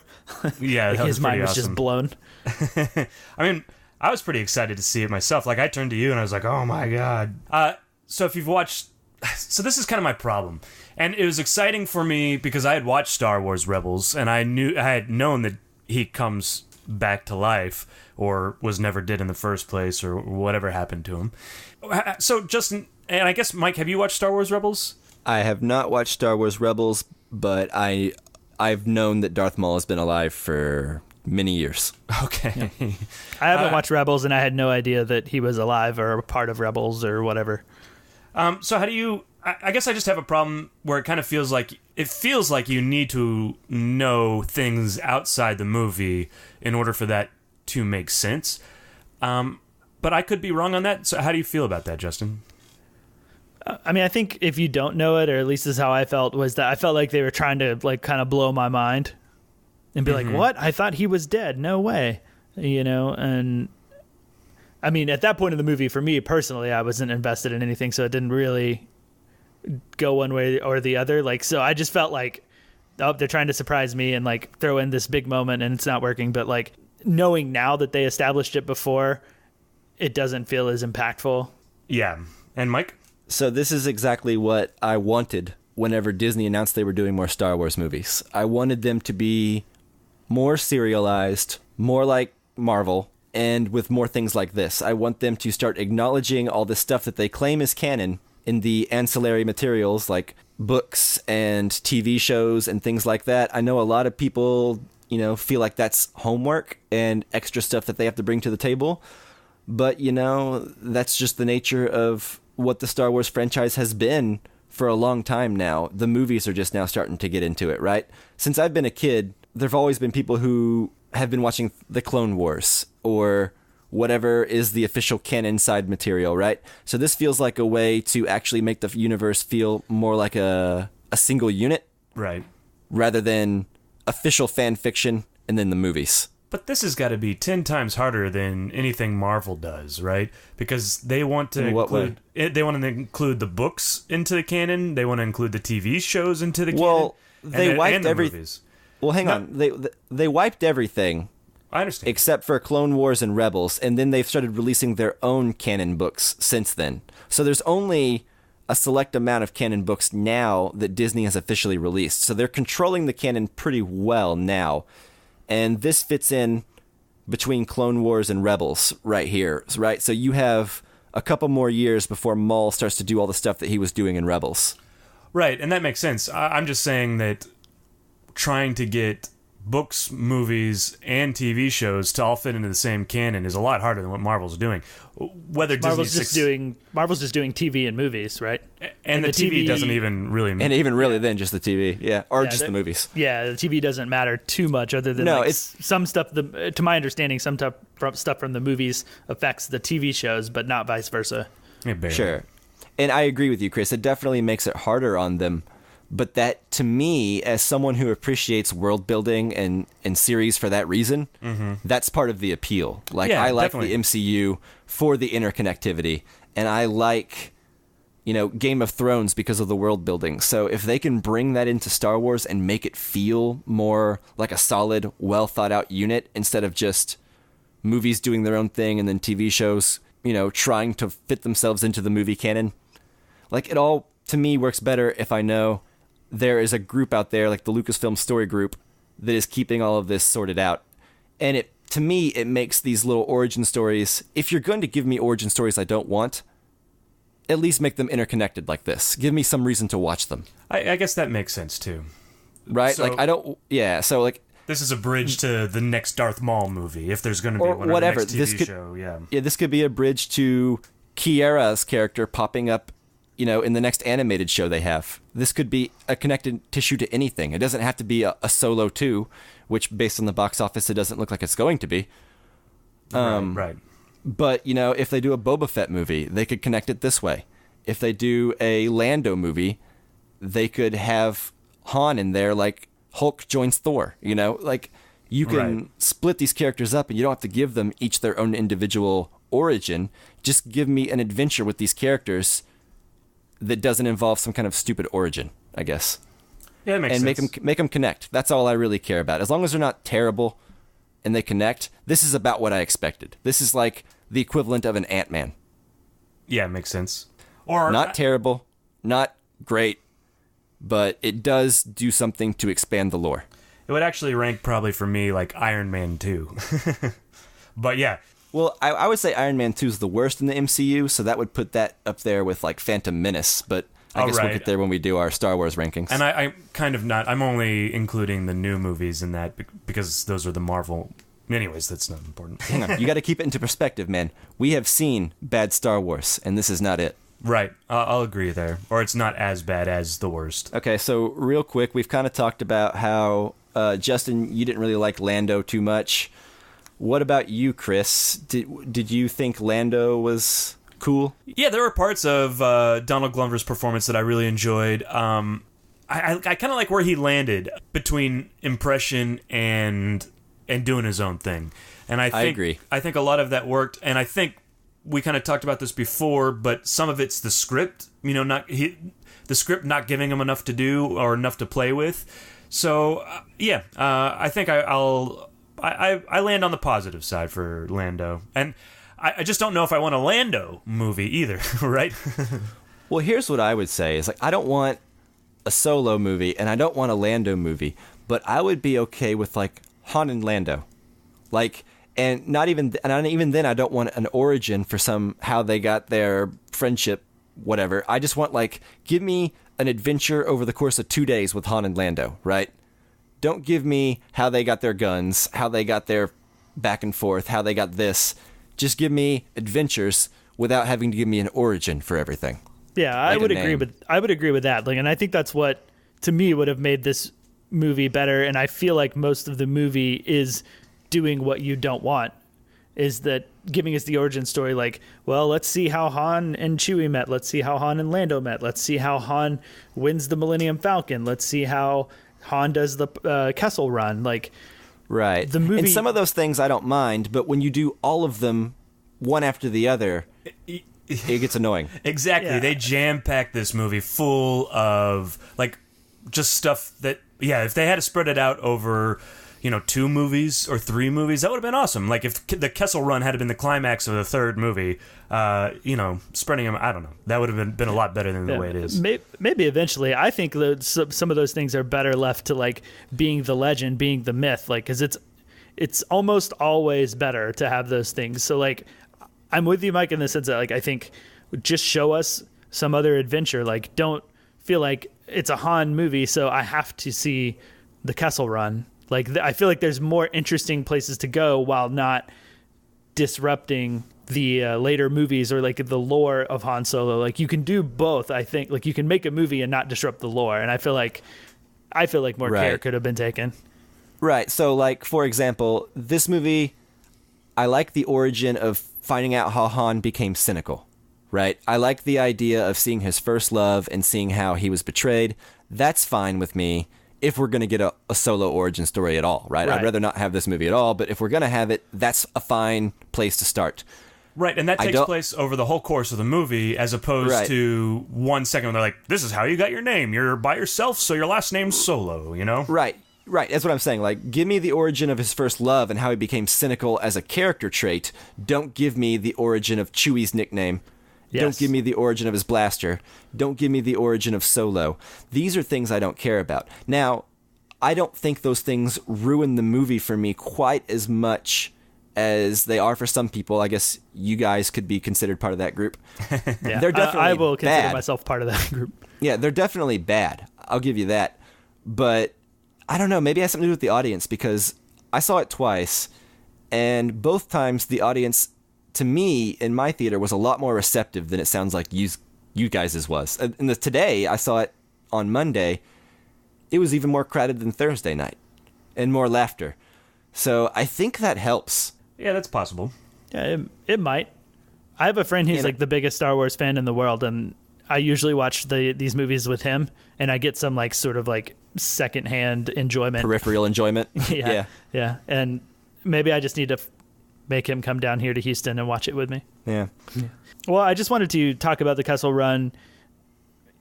Yeah, like that his mind was awesome. just blown. I mean, I was pretty excited to see it myself. Like I turned to you and I was like, "Oh my god!" So if you've watched, so this is kind of my problem, and it was exciting for me because I had watched Star Wars Rebels and I had known that he comes back to life or was never dead in the first place or whatever happened to him. So Justin, and I guess Mike, have you watched Star Wars Rebels? I have not watched Star Wars Rebels, but I've known that Darth Maul has been alive for many years. Okay. Yeah. I haven't watched Rebels, and I had no idea that he was alive or a part of Rebels or whatever. So how do you... I guess I just have a problem where it kind of feels like you need to know things outside the movie in order for that to make sense. But I could be wrong on that. So how do you feel about that, Justin? I mean, I think if you don't know it, or at least this is how I felt, was that I felt like they were trying to like kind of blow my mind and be like, "What? I thought he was dead. No way." You know, and I mean, at that point in the movie, for me personally, I wasn't invested in anything, so it didn't really go one way or the other. Like, so I just felt like, oh, they're trying to surprise me and like throw in this big moment, and it's not working. But like knowing now that they established it before, it doesn't feel as impactful. Yeah. And Mike? So this is exactly what I wanted whenever Disney announced they were doing more Star Wars movies. I wanted them to be more serialized, more like Marvel, and with more things like this. I want them to start acknowledging all the stuff that they claim is canon in the ancillary materials like books and TV shows and things like that. I know a lot of people, feel like that's homework and extra stuff that they have to bring to the table. But, that's just the nature of what the Star Wars franchise has been for a long time now. The movies are just now starting to get into it, right? Since I've been a kid, there have always been people who have been watching the Clone Wars or whatever is the official canon side material, right? So this feels like a way to actually make the universe feel more like a single unit. Right. Rather than official fan fiction and then the movies. But this has got to be 10 times harder than anything Marvel does, right? Because they want to include the books into the canon. They want to include the TV shows into the canon. Well, they wiped everything. Well, hang on. They wiped everything. I understand. Except for Clone Wars and Rebels, and then they've started releasing their own canon books since then. So there's only a select amount of canon books now that Disney has officially released. So they're controlling the canon pretty well now. And this fits in between Clone Wars and Rebels right here, right? So you have a couple more years before Maul starts to do all the stuff that he was doing in Rebels. Right, and that makes sense. I'm just saying that trying to get books, movies, and TV shows to all fit into the same canon is a lot harder than what Marvel's doing. Whether Marvel's just doing TV and movies, right? And the TV doesn't even really matter. And even really then just the TV, yeah, or just the movies. Yeah, the TV doesn't matter too much other than it's some stuff. To my understanding, some stuff from the movies affects the TV shows, but not vice versa. Yeah, sure, and I agree with you, Chris. It definitely makes it harder on them. But that, to me, as someone who appreciates world building and series for that reason, that's part of the appeal. Like, I like the MCU for the interconnectivity, and I like, Game of Thrones because of the world building. So if they can bring that into Star Wars and make it feel more like a solid, well thought out unit instead of just movies doing their own thing and then TV shows trying to fit themselves into the movie canon. Like, it all, to me, works better if I know there is a group out there, like the Lucasfilm Story Group, that is keeping all of this sorted out. And to me, it makes these little origin stories, if you're going to give me origin stories I don't want, at least make them interconnected like this. Give me some reason to watch them. I guess that makes sense, too. Right? So, so like... This is a bridge to the next Darth Maul movie, if there's going to be one, whatever. or the next TV show, yeah. Yeah, this could be a bridge to Kiera's character popping up, in the next animated show they have. This could be a connected tissue to anything. It doesn't have to be a Solo 2, which, based on the box office, it doesn't look like it's going to be. Right. But, if they do a Boba Fett movie, they could connect it this way. If they do a Lando movie, they could have Han in there, like Hulk joins Thor, Like, you can split these characters up and you don't have to give them each their own individual origin. Just give me an adventure with these characters that doesn't involve some kind of stupid origin, I guess. Yeah, it makes sense. And make them connect. That's all I really care about. As long as they're not terrible and they connect, this is about what I expected. This is like the equivalent of an Ant-Man. Yeah, it makes sense. Or not terrible, not great, but it does do something to expand the lore. It would actually rank probably for me like Iron Man 2. But yeah. Well, I would say Iron Man 2 is the worst in the MCU, so that would put that up there with like Phantom Menace, but I guess we'll get there when we do our Star Wars rankings. And I'm kind of not, I'm only including the new movies in that because those are the Marvel. Anyways, that's not important. Hang on, you got to keep it into perspective, man. We have seen bad Star Wars, and this is not it. Right, I'll agree there. Or it's not as bad as the worst. Okay, so real quick, we've kind of talked about how, Justin, you didn't really like Lando too much. What about you, Chris? Did you think Lando was cool? Yeah, there were parts of Donald Glover's performance that I really enjoyed. I kind of like where he landed between impression and doing his own thing. And I agree. I think a lot of that worked, and I think we kind of talked about this before, but some of it's the script, the script not giving him enough to do or enough to play with. So, I think I land on the positive side for Lando. And I just don't know if I want a Lando movie either, right? Well, here's what I would say is, like, I don't want a Solo movie and I don't want a Lando movie, but I would be okay with, like, Han and Lando. Like, and not even then I don't want an origin for how they got their friendship, whatever. I just want, like, give me an adventure over the course of 2 days with Han and Lando, right? Don't give me how they got their guns, how they got their back and forth, how they got this. Just give me adventures without having to give me an origin for everything. Yeah, I would agree with that. Like, and I think that's what, to me, would have made this movie better. And I feel like most of the movie is doing what you don't want, is that giving us the origin story. Like, well, let's see how Han and Chewie met. Let's see how Han and Lando met. Let's see how Han wins the Millennium Falcon. Let's see how Han does the Kessel Run. Like, right. The movie, and some of those things I don't mind, but when you do all of them one after the other, it gets annoying. Exactly. Yeah. They jam-packed this movie full of, like, just stuff that, if they had to spread it out over, 2 movies or 3 movies, that would have been awesome. Like, if the Kessel Run had been the climax of the 3rd movie, spreading them, I don't know. That would have been a lot better than the way it is. Maybe eventually. I think some of those things are better left to, like, being the legend, being the myth, like, because it's almost always better to have those things. So, like, I'm with you, Mike, in the sense that, like, I think just show us some other adventure. Like, don't feel like it's a Han movie, so I have to see the Kessel Run. Like, I feel like there's more interesting places to go while not disrupting the later movies or, like, the lore of Han Solo. Like, you can do both, I think. Like, you can make a movie and not disrupt the lore. And I feel like more care could have been taken. Right. So, like, for example, this movie, I like the origin of finding out how Han became cynical, right? I like the idea of seeing his first love and seeing how he was betrayed. That's fine with me if we're going to get a Solo origin story at all, right? I'd rather not have this movie at all, but if we're going to have it, that's a fine place to start. Right, and that takes place over the whole course of the movie, as opposed to 1 second when they're like, this is how you got your name. You're by yourself, so your last name's Solo, Right. Right, that's what I'm saying. Like, give me the origin of his first love and how he became cynical as a character trait. Don't give me the origin of Chewie's nickname. Yes. Don't give me the origin of his blaster. Don't give me the origin of Solo. These are things I don't care about. Now, I don't think those things ruin the movie for me quite as much as they are for some people. I guess you guys could be considered part of that group. Yeah, They're definitely I will consider bad. myself part of that group. Yeah, they're definitely bad. I'll give you that. But I don't know. Maybe it has something to do with the audience, because I saw it twice, and both times the audience, to me, in my theater, was a lot more receptive than it sounds like you guys' was. And today, I saw it on Monday. It was even more crowded than Thursday night, and more laughter. So I think that helps. Yeah, that's possible. Yeah, it might. I have a friend who's like the biggest Star Wars fan in the world, and I usually watch these movies with him, and I get some like sort of like secondhand enjoyment, Peripheral enjoyment. yeah. And maybe I just need to make him come down here to Houston and watch it with me. Yeah. Well, I just wanted to talk about the Kessel Run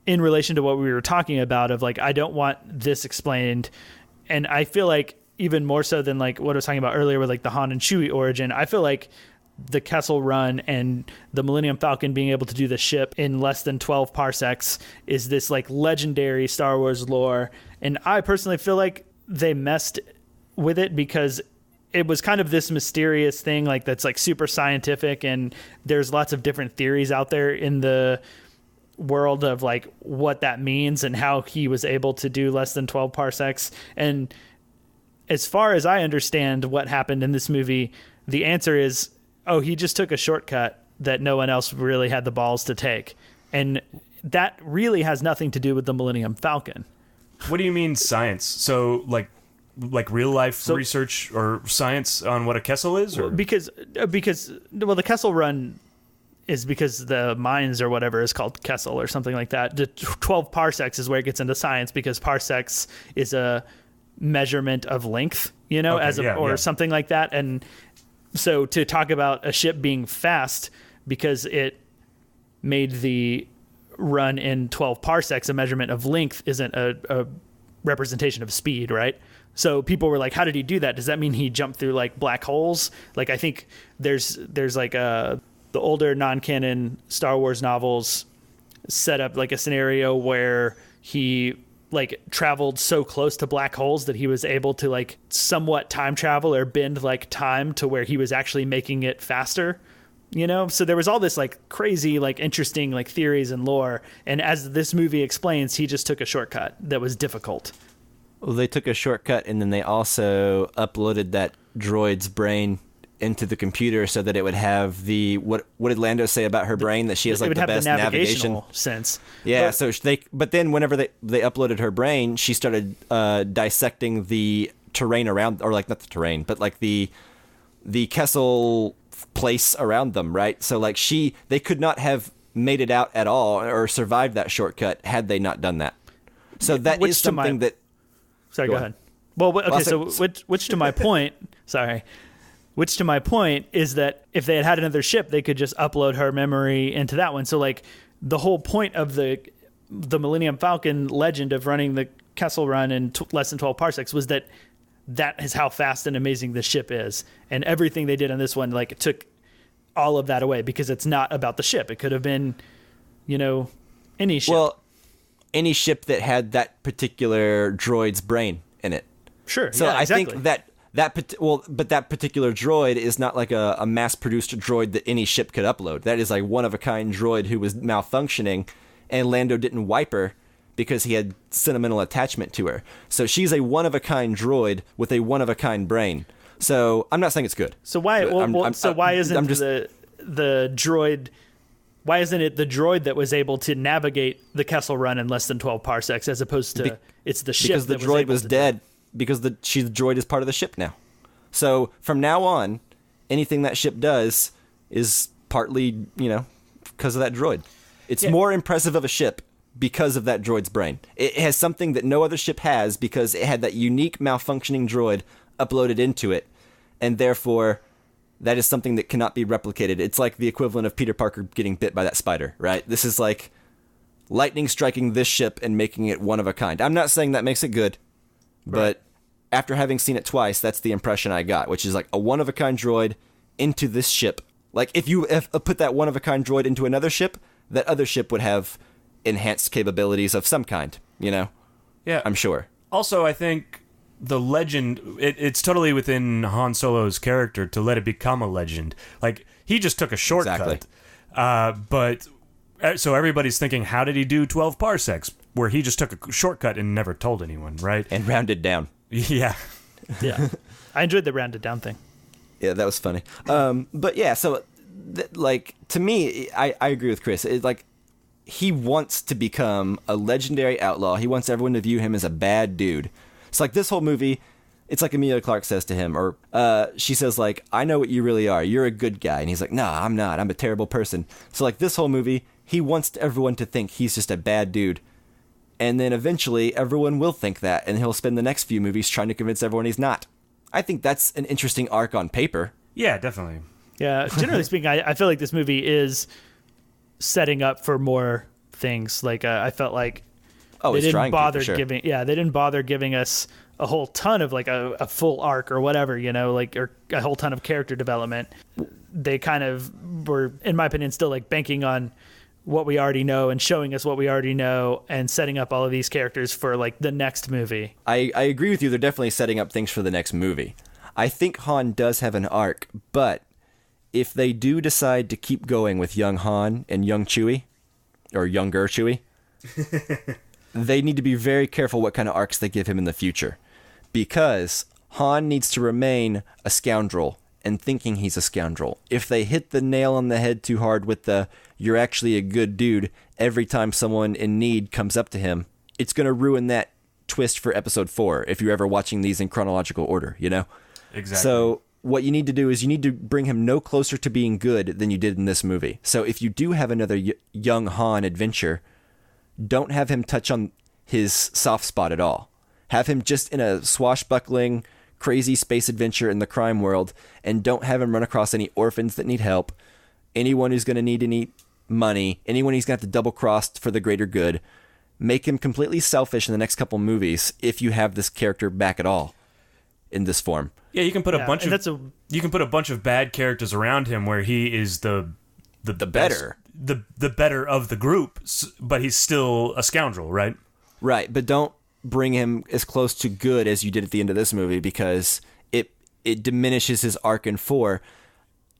in relation to what we were talking about of like, I don't want this explained. And I feel like even more so than like what I was talking about earlier with like the Han and Chewie origin, I feel like the Kessel Run and the Millennium Falcon being able to do the ship in less than 12 parsecs is this like legendary Star Wars lore. And I personally feel like they messed with it because it was kind of this mysterious thing like that's like super scientific, and there's lots of different theories out there in the world of like what that means and how he was able to do less than 12 parsecs. And as far as I understand what happened in this movie, the answer is, oh, he just took a shortcut that no one else really had the balls to take. And that really has nothing to do with the Millennium Falcon. What do you mean science? So like real life research or science on what a Kessel is? Or? Because the Kessel Run is because the mines or whatever is called Kessel or something like that. The 12 parsecs is where it gets into science, because parsecs is a measurement of length, or something like that. And so to talk about a ship being fast because it made the run in 12 parsecs a measurement of length isn't a representation of speed, right? So people were like, how did he do that? Does that mean he jumped through like black holes? Like, I think there's like the older non-canon Star Wars novels set up like a scenario where he like traveled so close to black holes that he was able to like somewhat time travel or bend like time to where he was actually making it faster, So there was all this like crazy, like interesting like theories and lore. And as this movie explains, he just took a shortcut that was difficult. Well, they took a shortcut, and then they also uploaded that droid's brain into the computer so that it would have the what did Lando say about her brain, that she has like the best navigation sense. Yeah, but then whenever they uploaded her brain, she started dissecting the terrain around, or like not the terrain, but like the Kessel place around them, right? So like they could not have made it out at all or survived that shortcut had they not done that. So that is something that. Sorry, go ahead. Well, okay, so which to my point, sorry. Which to my point is that if they had another ship, they could just upload her memory into that one. So like the whole point of the Millennium Falcon legend of running the Kessel Run in less than 12 parsecs was that is how fast and amazing the ship is. And everything they did on this one, like, it took all of that away because it's not about the ship. It could have been, any ship. Well, any ship that had that particular droid's brain in it. Sure. So yeah, exactly. I think but that particular droid is not like a mass-produced droid that any ship could upload. That is like one-of-a-kind droid who was malfunctioning, and Lando didn't wipe her because he had sentimental attachment to her. So she's a one-of-a-kind droid with a one-of-a-kind brain. So I'm not saying it's good. So why? Why isn't the droid? Why isn't it the droid that was able to navigate the Kessel Run in less than 12 parsecs, as opposed to it's the ship? Because the droid was dead. Because the droid is part of the ship now. So from now on, anything that ship does is partly, because of that droid. It's more impressive of a ship because of that droid's brain. It has something that no other ship has because it had that unique malfunctioning droid uploaded into it, and therefore that is something that cannot be replicated. It's like the equivalent of Peter Parker getting bit by that spider, right? This is like lightning striking this ship and making it one of a kind. I'm not saying that makes it good, but after having seen it twice, that's the impression I got, which is like a one-of-a-kind droid into this ship. Like, if you put that one-of-a-kind droid into another ship, that other ship would have enhanced capabilities of some kind, you know? Yeah. I'm sure. Also, I think the legend, it's totally within Han Solo's character to let it become a legend. Like, he just took a shortcut. Exactly. So everybody's thinking, how did he do 12 parsecs? Where he just took a shortcut and never told anyone, right? And rounded down. Yeah. Yeah. I enjoyed the rounded down thing. Yeah, that was funny. But yeah, so, like, to me, I agree with Chris. It's like, he wants to become a legendary outlaw. He wants everyone to view him as a bad dude. It's like this whole movie, it's like Emilia Clarke says to him, or she says, like, I know what you really are. You're a good guy. And he's like, nah, I'm not. I'm a terrible person. So, like, this whole movie, he wants everyone to think he's just a bad dude. And then eventually everyone will think that, and he'll spend the next few movies trying to convince everyone he's not. I think that's an interesting arc on paper. Yeah, definitely. Yeah, generally speaking, I feel like this movie is setting up for more things. Like, I felt like they didn't bother giving. Yeah, they didn't bother giving us a whole ton of like a full arc or whatever, you know, like, or a whole ton of character development. They kind of were, in my opinion, still like banking on what we already know and showing us what we already know and setting up all of these characters for like the next movie. I agree with you. They're definitely setting up things for the next movie. I think Han does have an arc, but if they do decide to keep going with young Han and young Chewie, or younger Chewie, they need to be very careful what kind of arcs they give him in the future, because Han needs to remain a scoundrel and thinking he's a scoundrel. If they hit the nail on the head too hard with the "you're actually a good dude" every time someone in need comes up to him, it's going to ruin that twist for episode 4 if you're ever watching these in chronological order, you know? Exactly. So what you need to do is you need to bring him no closer to being good than you did in this movie. So if you do have another young Han adventure, don't have him touch on his soft spot at all. Have him just in a swashbuckling, crazy space adventure in the crime world, and don't have him run across any orphans that need help, anyone who's going to need any money, anyone he's going to have to double-cross for the greater good. Make him completely selfish in the next couple movies if you have this character back at all in this form. Yeah, you can put you can put a bunch of bad characters around him where he is the better of the group, but he's still a scoundrel, right? Right, but don't bring him as close to good as you did at the end of this movie, because it diminishes his arc in 4.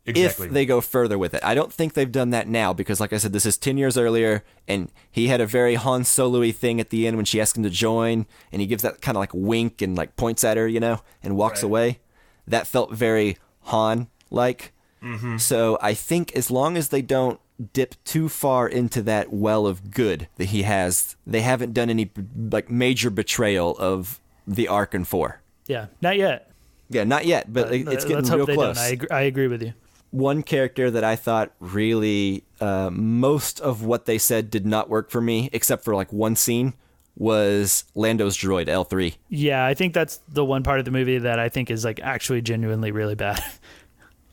Exactly. If they go further with it. I don't think they've done that now, because like I said, this is 10 years earlier, and he had a very Han Solo-y thing at the end when she asked him to join, and he gives that kind of like wink and like points at her, you know, and walks away. That felt very Han-like. Mm-hmm. So I think as long as they don't dip too far into that well of good that he has, they haven't done any like major betrayal of the arc in 4. Yeah, not yet. Yeah, not yet, but it's getting real close. I agree with you. One character that I thought really, most of what they said did not work for me, except for like one scene, was Lando's droid, L3. Yeah, I think that's the one part of the movie that I think is like actually genuinely really bad,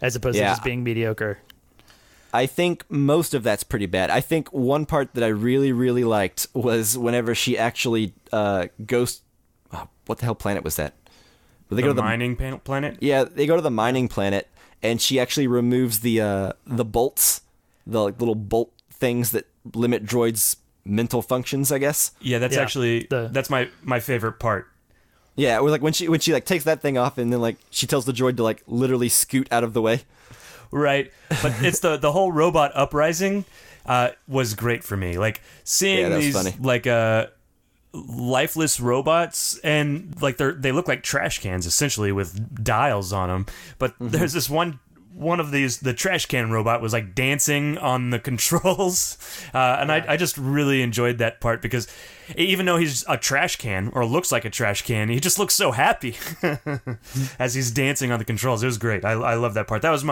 as opposed to just being mediocre. I think most of that's pretty bad. I think one part that I really, really liked was whenever she actually goes... Oh, what the hell planet was that? They go to the mining planet? Yeah, they go to the mining planet, and she actually removes the bolts, the like, little bolt things that limit droids' mental functions, I guess. Yeah, that's actually that's my favorite part. Yeah, it was like when she like takes that thing off, and then like she tells the droid to like literally scoot out of the way. Right, but it's the whole robot uprising was great for me. Like seeing these funny. Like lifeless robots, and like they look like trash cans essentially with dials on them. But there's this one of these, the trash can robot was like dancing on the controls, and I just really enjoyed that part, because even though he's a trash can or looks like a trash can, he just looks so happy as he's dancing on the controls. It was great. I love that part. That was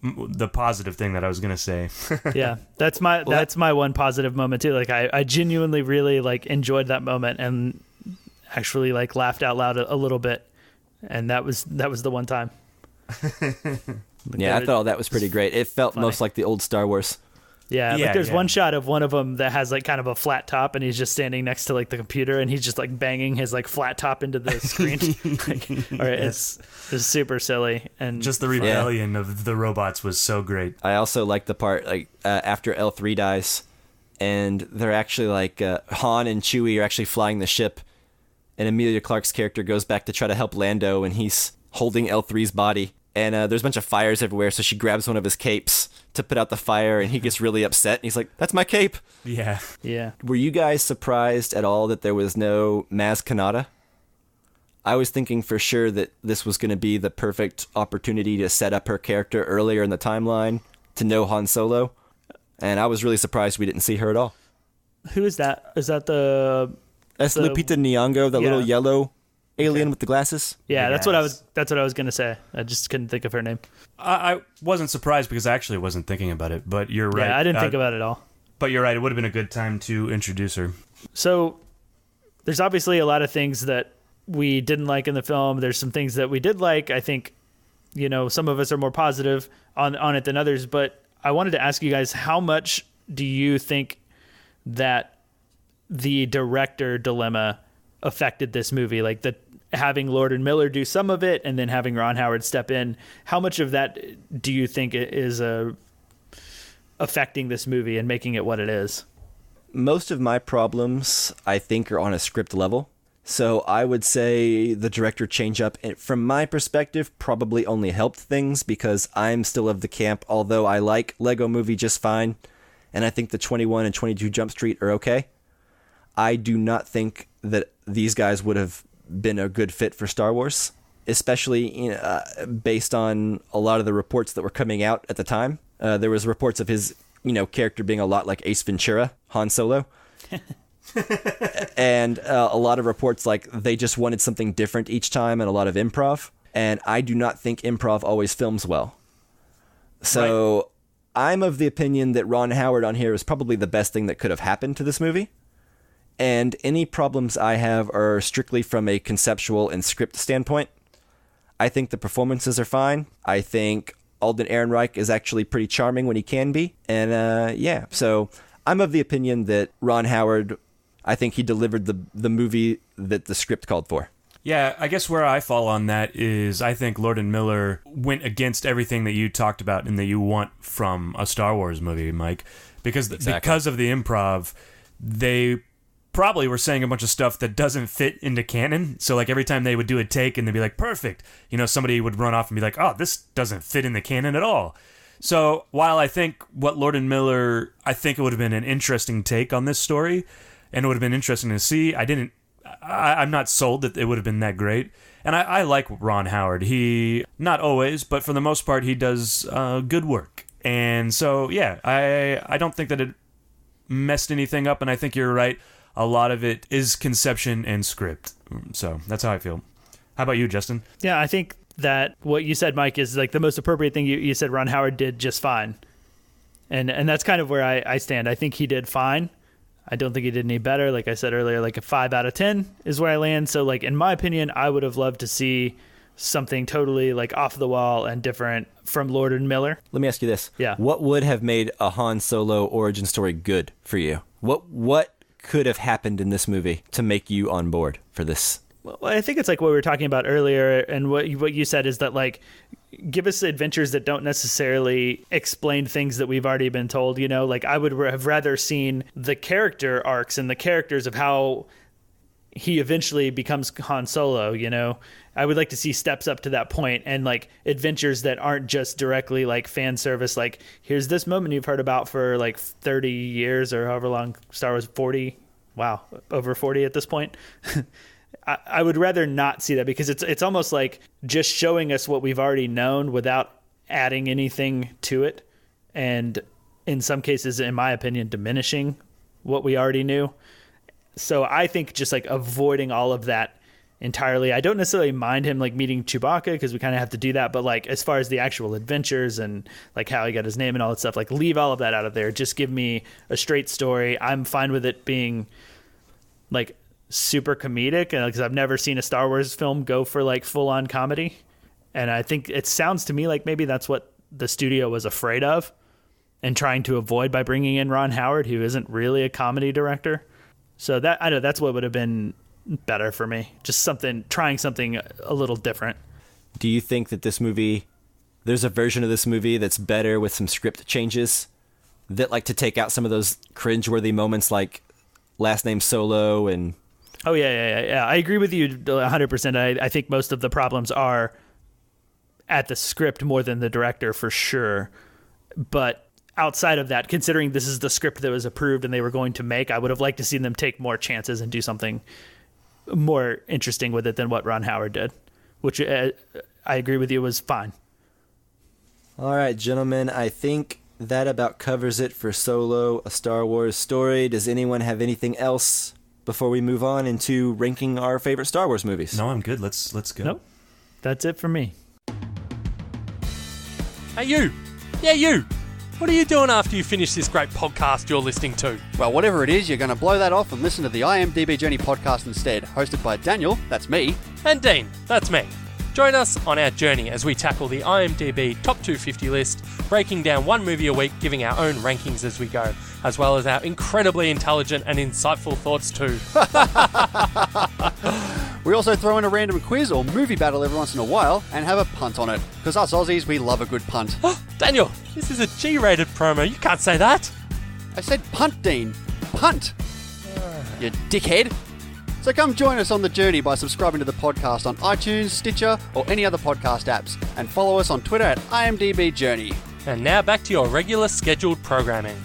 the positive thing that I was gonna say. Yeah, that's my one positive moment too. Like I genuinely really like enjoyed that moment and actually like laughed out loud a little bit, and that was the one time. Yeah, I thought that was pretty great. It felt funny. Most like the old Star Wars. Yeah, Yeah, like there's yeah. one shot of one of them that has like kind of a flat top, and he's just standing next to like the computer, and he's just like banging his like flat top into the screen. All right, it's super silly, and Just the rebellion of the robots was so great. I also like the part like after L3 dies, and they're actually like Han and Chewie are actually flying the ship, and Emilia Clarke's character goes back to try to help Lando, and he's holding L3's body, and there's a bunch of fires everywhere, so she grabs one of his capes to put out the fire, and he gets really upset, and he's like, "That's my cape." Yeah. yeah. Were you guys surprised at all that there was no Maz Kanata? I was thinking for sure that this was going to be the perfect opportunity to set up her character earlier in the timeline to know Han Solo, and I was really surprised we didn't see her at all. Who is that? Is that the? That's The- Lupita Nyong'o, the Yeah. little yellow alien with the glasses. Yeah, The that's what I guys. was. That's what I was gonna say. I just couldn't think of her name. I wasn't surprised because I actually wasn't thinking about it, but you're right. Yeah, I didn't think about it at all. But you're right. It would have been a good time to introduce her. So there's obviously a lot of things that we didn't like in the film. There's some things that we did like. I think, some of us are more positive on it than others. But I wanted to ask you guys, how much do you think that the director dilemma affected this movie? Like having Lord and Miller do some of it and then having Ron Howard step in. How much of that do you think is affecting this movie and making it what it is? Most of my problems, I think, are on a script level. So I would say the director change up, from my perspective, probably only helped things because I'm still of the camp, although I like Lego Movie just fine, and I think the 21 and 22 Jump Street are okay. I do not think that these guys would have been a good fit for Star Wars, especially based on a lot of the reports that were coming out at the time. There was reports of his, character being a lot like Ace Ventura, Han Solo. And a lot of reports like they just wanted something different each time and a lot of improv. And I do not think improv always films well. So I'm of the opinion that Ron Howard on here is probably the best thing that could have happened to this movie. And any problems I have are strictly from a conceptual and script standpoint. I think the performances are fine. I think Alden Ehrenreich is actually pretty charming when he can be. And so I'm of the opinion that Ron Howard, I think he delivered the movie that the script called for. Yeah, I guess where I fall on that is I think Lord and Miller went against everything that you talked about and that you want from a Star Wars movie, Mike. Because of the improv, they probably were saying a bunch of stuff that doesn't fit into canon. So like every time they would do a take and they'd be like, perfect, somebody would run off and be like, oh, this doesn't fit in the canon at all. So while I think what Lord and Miller, I think it would have been an interesting take on this story and it would have been interesting to see. I'm not sold that it would have been that great. And I like Ron Howard. He, not always, but for the most part, he does good work. And so, yeah, I don't think that it messed anything up. And I think you're right. A lot of it is conception and script. So that's how I feel. How about you, Justin? Yeah, I think that what you said, Mike, is like the most appropriate thing. You said Ron Howard did just fine. And that's kind of where I stand. I think he did fine. I don't think he did any better. Like I said earlier, like a 5 out of 10 is where I land. So like, in my opinion, I would have loved to see something totally like off the wall and different from Lord and Miller. Let me ask you this. Yeah. What would have made a Han Solo origin story good for you? What could have happened in this movie to make you on board for this? Well, I think it's like what we were talking about earlier, and what you said is that like, give us adventures that don't necessarily explain things that we've already been told. Like I would have rather seen the character arcs and the characters of how he eventually becomes Han Solo. I would like to see steps up to that point and like adventures that aren't just directly like fan service. Like here's this moment you've heard about for like 30 years or however long Star Wars, 40. Wow. Over 40 at this point. I would rather not see that because it's almost like just showing us what we've already known without adding anything to it. And in some cases, in my opinion, diminishing what we already knew. So I think just like avoiding all of that entirely. I don't necessarily mind him like meeting Chewbacca because we kind of have to do that. But like as far as the actual adventures and like how he got his name and all that stuff, like leave all of that out of there. Just give me a straight story. I'm fine with it being like super comedic because I've never seen a Star Wars film go for like full on comedy. And I think it sounds to me like maybe that's what the studio was afraid of. and trying to avoid by bringing in Ron Howard, who isn't really a comedy director. So that's what would have been better for me. Just trying something a little different. Do you think that there's a version of this movie that's better with some script changes that like to take out some of those cringeworthy moments like Last Name Solo and... Oh, yeah. I agree with you 100%. I think most of the problems are at the script more than the director, for sure. But outside of that, considering this is the script that was approved and they were going to make, I would have liked to see them take more chances and do something more interesting with it than what Ron Howard did, which I agree with you was fine. All right, gentlemen, I think that about covers it for Solo, A Star Wars Story. Does anyone have anything else before we move on into ranking our favorite Star Wars movies? No, I'm good. Let's go. Nope. That's it for me. Hey, you! Yeah, you! What are you doing after you finish this great podcast you're listening to? Well, whatever it is, you're going to blow that off and listen to the IMDb Journey podcast instead, hosted by Daniel, that's me. And Dean, that's me. Join us on our journey as we tackle the IMDb Top 250 list, breaking down one movie a week, giving our own rankings as we go, as well as our incredibly intelligent and insightful thoughts too. We also throw in a random quiz or movie battle every once in a while and have a punt on it, because us Aussies, we love a good punt. Daniel, this is a G-rated promo, you can't say that. I said punt, Dean. Punt! You dickhead. So come join us on the journey by subscribing to the podcast on iTunes, Stitcher, or any other podcast apps, and follow us on Twitter at IMDb Journey. And now back to your regular scheduled programming.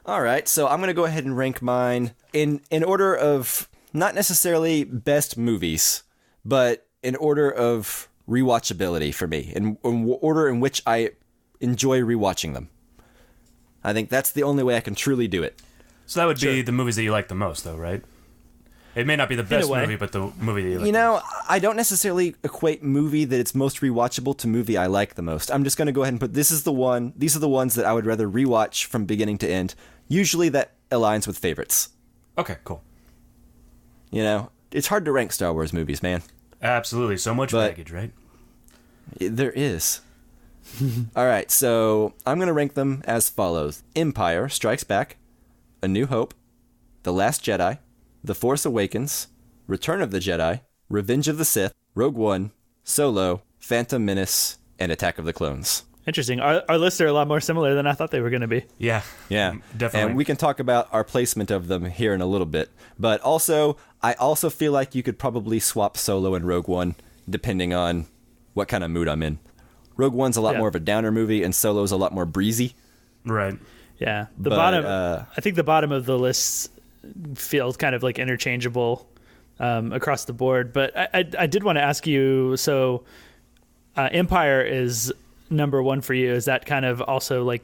All right, so I'm going to go ahead and rank mine in order of not necessarily best movies, but in order of rewatchability for me, in order in which I enjoy rewatching them. I think that's the only way I can truly do it. So that would be the movies that you like the most, though, right? It may not be the best movie, but the movie that you like. You know, I don't necessarily equate movie that it's most rewatchable to movie I like the most. I'm just going to go ahead and put these are the ones that I would rather rewatch from beginning to end. Usually that aligns with favorites. Okay, cool. You know, it's hard to rank Star Wars movies, man. Absolutely. So much baggage, right? There is. All right, so I'm going to rank them as follows. Empire Strikes Back, A New Hope, The Last Jedi, The Force Awakens, Return of the Jedi, Revenge of the Sith, Rogue One, Solo, Phantom Menace, and Attack of the Clones. Interesting. Our lists are a lot more similar than I thought they were going to be. Yeah, definitely. And we can talk about our placement of them here in a little bit. But also, I also feel like you could probably swap Solo and Rogue One depending on what kind of mood I'm in. Rogue One's a lot more of a downer movie, and Solo's a lot more breezy. Right. Yeah. I think the bottom of the lists feels kind of like interchangeable across the board. But I did want to ask you, so Empire is number one for you. Is that kind of also like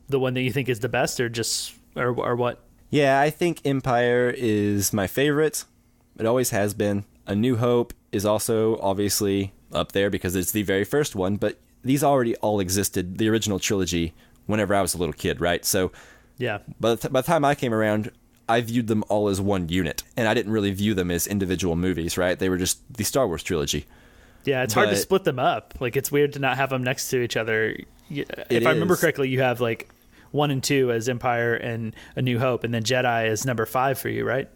the one that you think is the best, or what? Yeah, I think Empire is my favorite. It always has been. A New Hope is also obviously up there because it's the very first one, but these already all existed, the original trilogy, whenever I was a little kid, right? So yeah, by the time I came around, I viewed them all as one unit, and I didn't really view them as individual movies, right? They were just the Star Wars trilogy. Yeah, it's hard to split them up. Like, it's weird to not have them next to each other. If I remember correctly, you have like 1 and 2 as Empire and A New Hope, and then Jedi is number 5 for you, right?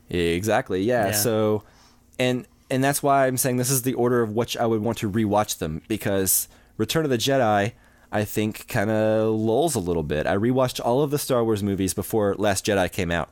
Exactly. Yeah. So, and that's why I'm saying this is the order of which I would want to rewatch them, because Return of the Jedi, I think, kind of lulls a little bit. I rewatched all of the Star Wars movies before Last Jedi came out.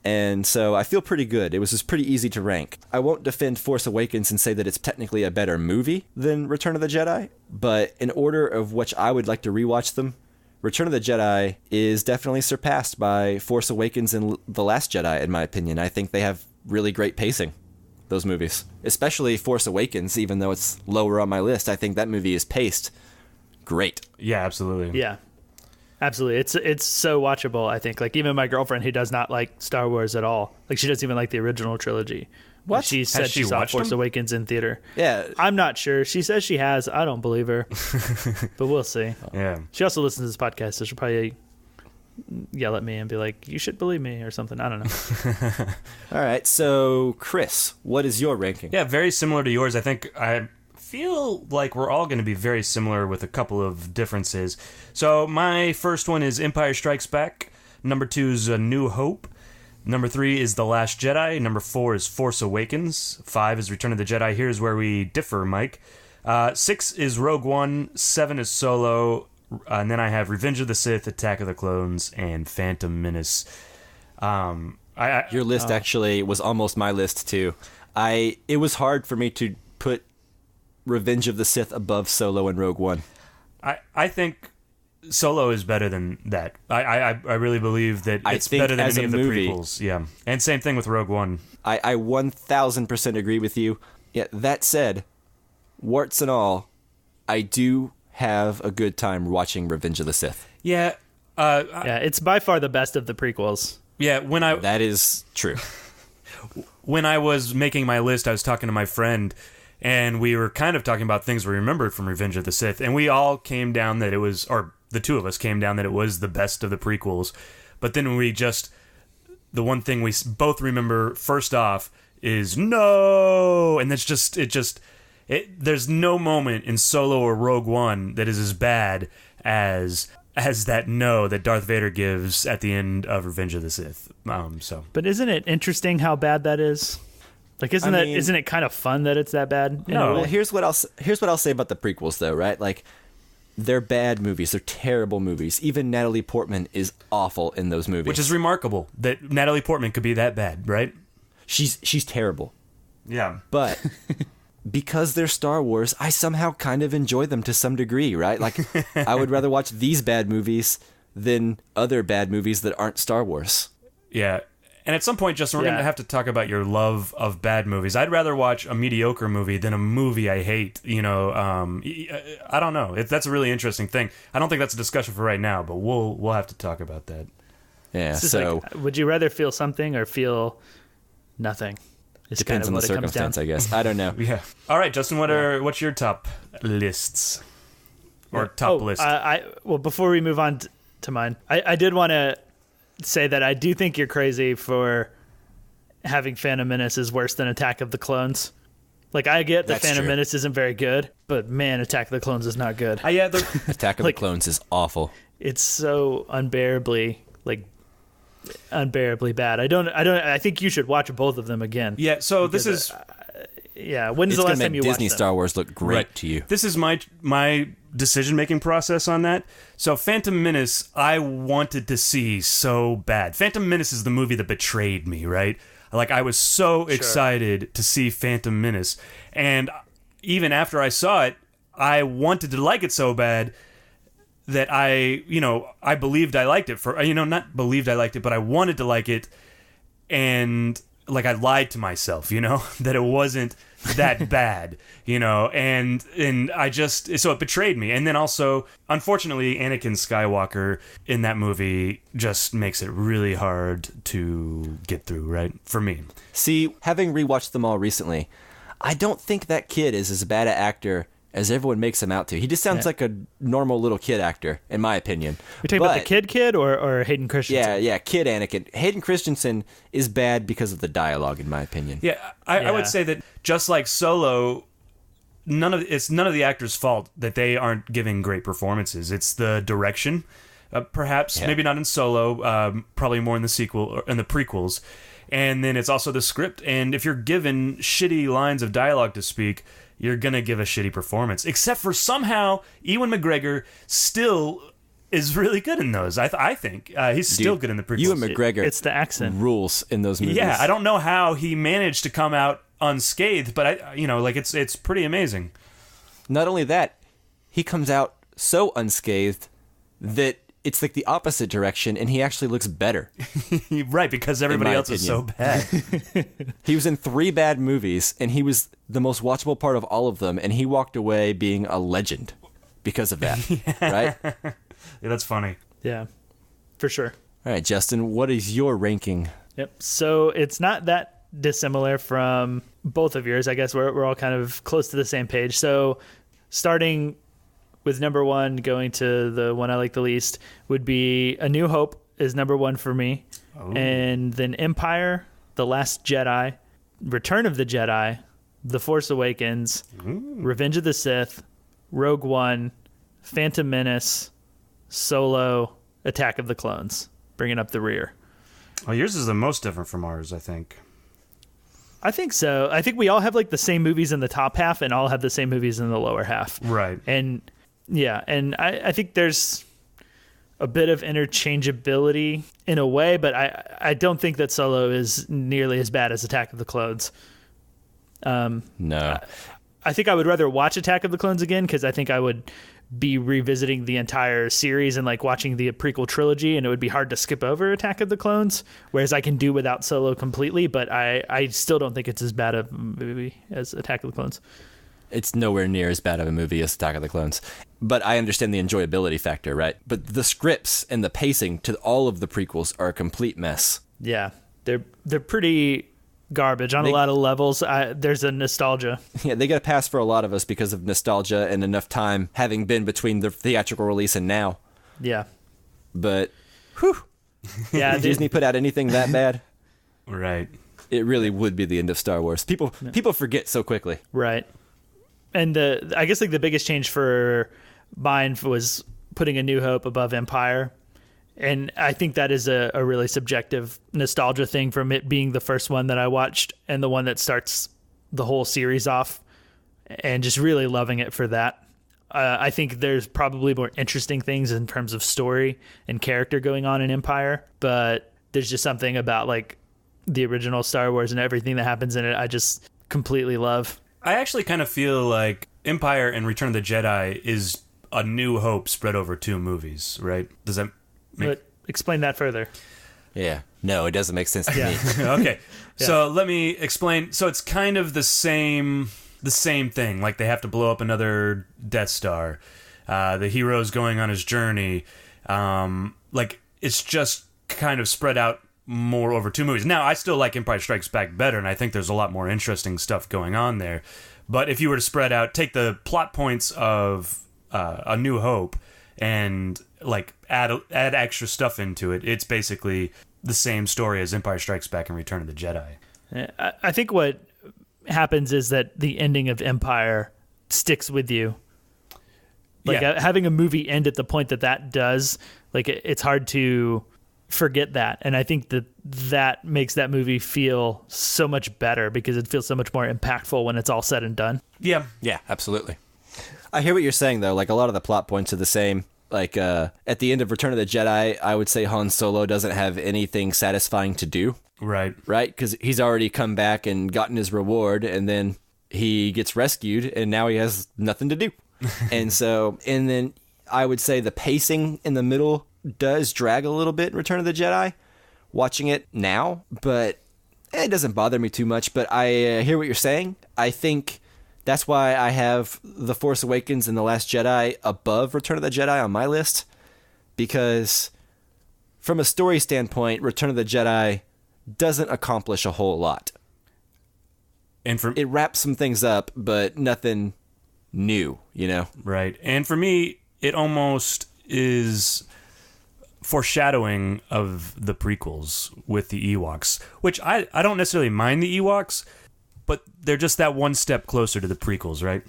And so I feel pretty good. It was just pretty easy to rank. I won't defend Force Awakens and say that it's technically a better movie than Return of the Jedi, but in order of which I would like to rewatch them, Return of the Jedi is definitely surpassed by Force Awakens and The Last Jedi, in my opinion. I think they have really great pacing, those movies. Especially Force Awakens, even though it's lower on my list. I think that movie is paced great. Yeah, absolutely. Yeah. Absolutely. It's so watchable, I think. Like, even my girlfriend, who does not like Star Wars at all, like, she doesn't even like the original trilogy. What? She said she saw Force Awakens in theater. Yeah. I'm not sure. She says she has. I don't believe her. But we'll see. Yeah. She also listens to this podcast, so she'll probably yell at me and be like, you should believe me or something. I don't know. All right. So, Chris, what is your ranking? Yeah, very similar to yours. I think feel like we're all going to be very similar with a couple of differences. So my first one is Empire Strikes Back. Number 2 is A New Hope. Number 3 is The Last Jedi. Number 4 is Force Awakens. 5 is Return of the Jedi. Here's where we differ, Mike. 6 is Rogue One. 7 is Solo. And then I have Revenge of the Sith, Attack of the Clones, and Phantom Menace. Your list actually was almost my list too. It was hard for me to put Revenge of the Sith above Solo and Rogue One. I think Solo is better than that. I really believe that it's better than any of the prequels. Yeah, and same thing with Rogue One. I 1000% agree with you. Yeah, that said, warts and all, I do have a good time watching Revenge of the Sith. Yeah, it's by far the best of the prequels. Yeah, that is true. When I was making my list, I was talking to my friend, and we were kind of talking about things we remembered from Revenge of the Sith, and we all came down that it was, or the two of us came down that it was the best of the prequels. But then the one thing we both remember first off is no, and there's no moment in Solo or Rogue One that is as bad as that no that Darth Vader gives at the end of Revenge of the Sith. But isn't it interesting how bad that is? Like, isn't it kind of fun that it's that bad? No. Well, here's what I'll say about the prequels, though. Right, like they're bad movies. They're terrible movies. Even Natalie Portman is awful in those movies, which is remarkable that Natalie Portman could be that bad, right? She's terrible. Yeah, but. Because they're Star Wars, I somehow kind of enjoy them to some degree, right? Like, I would rather watch these bad movies than other bad movies that aren't Star Wars. Yeah. And at some point, Justin, we're going to have to talk about your love of bad movies. I'd rather watch a mediocre movie than a movie I hate. I don't know. That's a really interesting thing. I don't think that's a discussion for right now, but we'll have to talk about that. Yeah, so... Like, would you rather feel something or feel nothing? Depends on the circumstance, I guess. I don't know. Yeah. All right, Justin, what's your top lists? Or top list? Well, before we move on to mine, I did want to say that I do think you're crazy for having Phantom Menace is worse than Attack of the Clones. Like, I get that Phantom Menace isn't very good, but man, Attack of the Clones is not good. Attack of the Clones is awful. It's so unbearably bad. I think you should watch both of them again. Yeah, so this is when's the last time you watched Disney Star Wars look great to you? This is my decision-making process on that. So Phantom Menace, I wanted to see so bad. Phantom Menace is the movie that betrayed me, right? Like, I was so excited to see Phantom Menace, and even after I saw it, I wanted to like it so bad that I believed I liked it not believed I liked it, but I wanted to like it, and like I lied to myself, that it wasn't that bad, and I just, so it betrayed me. And then also, unfortunately, Anakin Skywalker in that movie just makes it really hard to get through, right? For me. See, having rewatched them all recently, I don't think that kid is as bad an actor as everyone makes him out to. He just sounds like a normal little kid actor, in my opinion. You're talking about the kid or Hayden Christensen? Yeah, kid Anakin. Hayden Christensen is bad because of the dialogue, in my opinion. Yeah, I would say that just like Solo, it's none of the actors' fault that they aren't giving great performances. It's the direction, perhaps, maybe not in Solo, probably more in the sequel or in the prequels. And then it's also the script. And if you're given shitty lines of dialogue to speak, you're going to give a shitty performance. Except for somehow Ewan McGregor still is really good in those. I think he's still good in the prequels. Ewan McGregor, it's the accent, rules in those movies. Yeah, I don't know how he managed to come out unscathed, but it's pretty amazing. Not only that, he comes out so unscathed that it's like the opposite direction, and he actually looks better. Right, because everybody else is so bad. He was in 3 bad movies, and he was the most watchable part of all of them, and he walked away being a legend because of that, right? Yeah, that's funny. Yeah, for sure. All right, Justin, what is your ranking? Yep, so it's not that dissimilar from both of yours. I guess we're all kind of close to the same page. So starting with number 1, going to the one I like the least, would be A New Hope is number 1 for me. Oh. And then Empire, The Last Jedi, Return of the Jedi, The Force Awakens, Revenge of the Sith, Rogue One, Phantom Menace, Solo, Attack of the Clones, bringing up the rear. Well, yours is the most different from ours, I think. I think so. I think we all have like the same movies in the top half and all have the same movies in the lower half. Right. And yeah, and I think there's a bit of interchangeability in a way, but I don't think that Solo is nearly as bad as Attack of the Clones. No. I think I would rather watch Attack of the Clones again because I think I would be revisiting the entire series and like watching the prequel trilogy, and it would be hard to skip over Attack of the Clones, whereas I can do without Solo completely, but I still don't think it's as bad a movie as Attack of the Clones. It's nowhere near as bad of a movie as Attack of the Clones. But I understand the enjoyability factor, right? But the scripts and the pacing to all of the prequels are a complete mess. Yeah, they're pretty garbage on a lot of levels. There's a nostalgia. Yeah, they get a pass for a lot of us because of nostalgia and enough time having been between the theatrical release and now. Yeah. But, whew. Yeah, Disney put out anything that bad? Right. It really would be the end of Star Wars. People forget so quickly. Right. And I guess like the biggest change for mine was putting A New Hope above Empire. And I think that is a really subjective nostalgia thing from it being the first one that I watched and the one that starts the whole series off, and just really loving it for that. I think there's probably more interesting things in terms of story and character going on in Empire, but there's just something about like the original Star Wars and everything that happens in it I just completely love. I actually kind of feel like Empire and Return of the Jedi is A New Hope spread over 2 movies, right? Does that But explain that further. Yeah. No, it doesn't make sense to me. Okay. Yeah. So let me explain. So it's kind of the same thing. Like they have to blow up another Death Star. The hero's going on his journey. Like it's just kind of spread out more over 2 movies. Now, I still like Empire Strikes Back better, and I think there's a lot more interesting stuff going on there. But if you were to spread out, take the plot points of A New Hope and like add extra stuff into it, it's basically the same story as Empire Strikes Back and Return of the Jedi. I think what happens is that the ending of Empire sticks with you. Like having a movie end at the point that does, like it's hard to forget that. And I think that makes that movie feel so much better because it feels so much more impactful when it's all said and done. Yeah, absolutely. I hear what you're saying, though. Like, a lot of the plot points are the same. Like, at the end of Return of the Jedi, I would say Han Solo doesn't have anything satisfying to do. Right. Right? Because he's already come back and gotten his reward, and then he gets rescued, and now he has nothing to do. And then I would say the pacing in the middle does drag a little bit in Return of the Jedi, watching it now, but it doesn't bother me too much. But I hear what you're saying. I think that's why I have The Force Awakens and The Last Jedi above Return of the Jedi on my list, because from a story standpoint, Return of the Jedi doesn't accomplish a whole lot. And it wraps some things up, but nothing new, you know? Right. And for me, it almost is foreshadowing of the prequels with the Ewoks, which I don't necessarily mind the Ewoks, but they're just that one step closer to the prequels, right?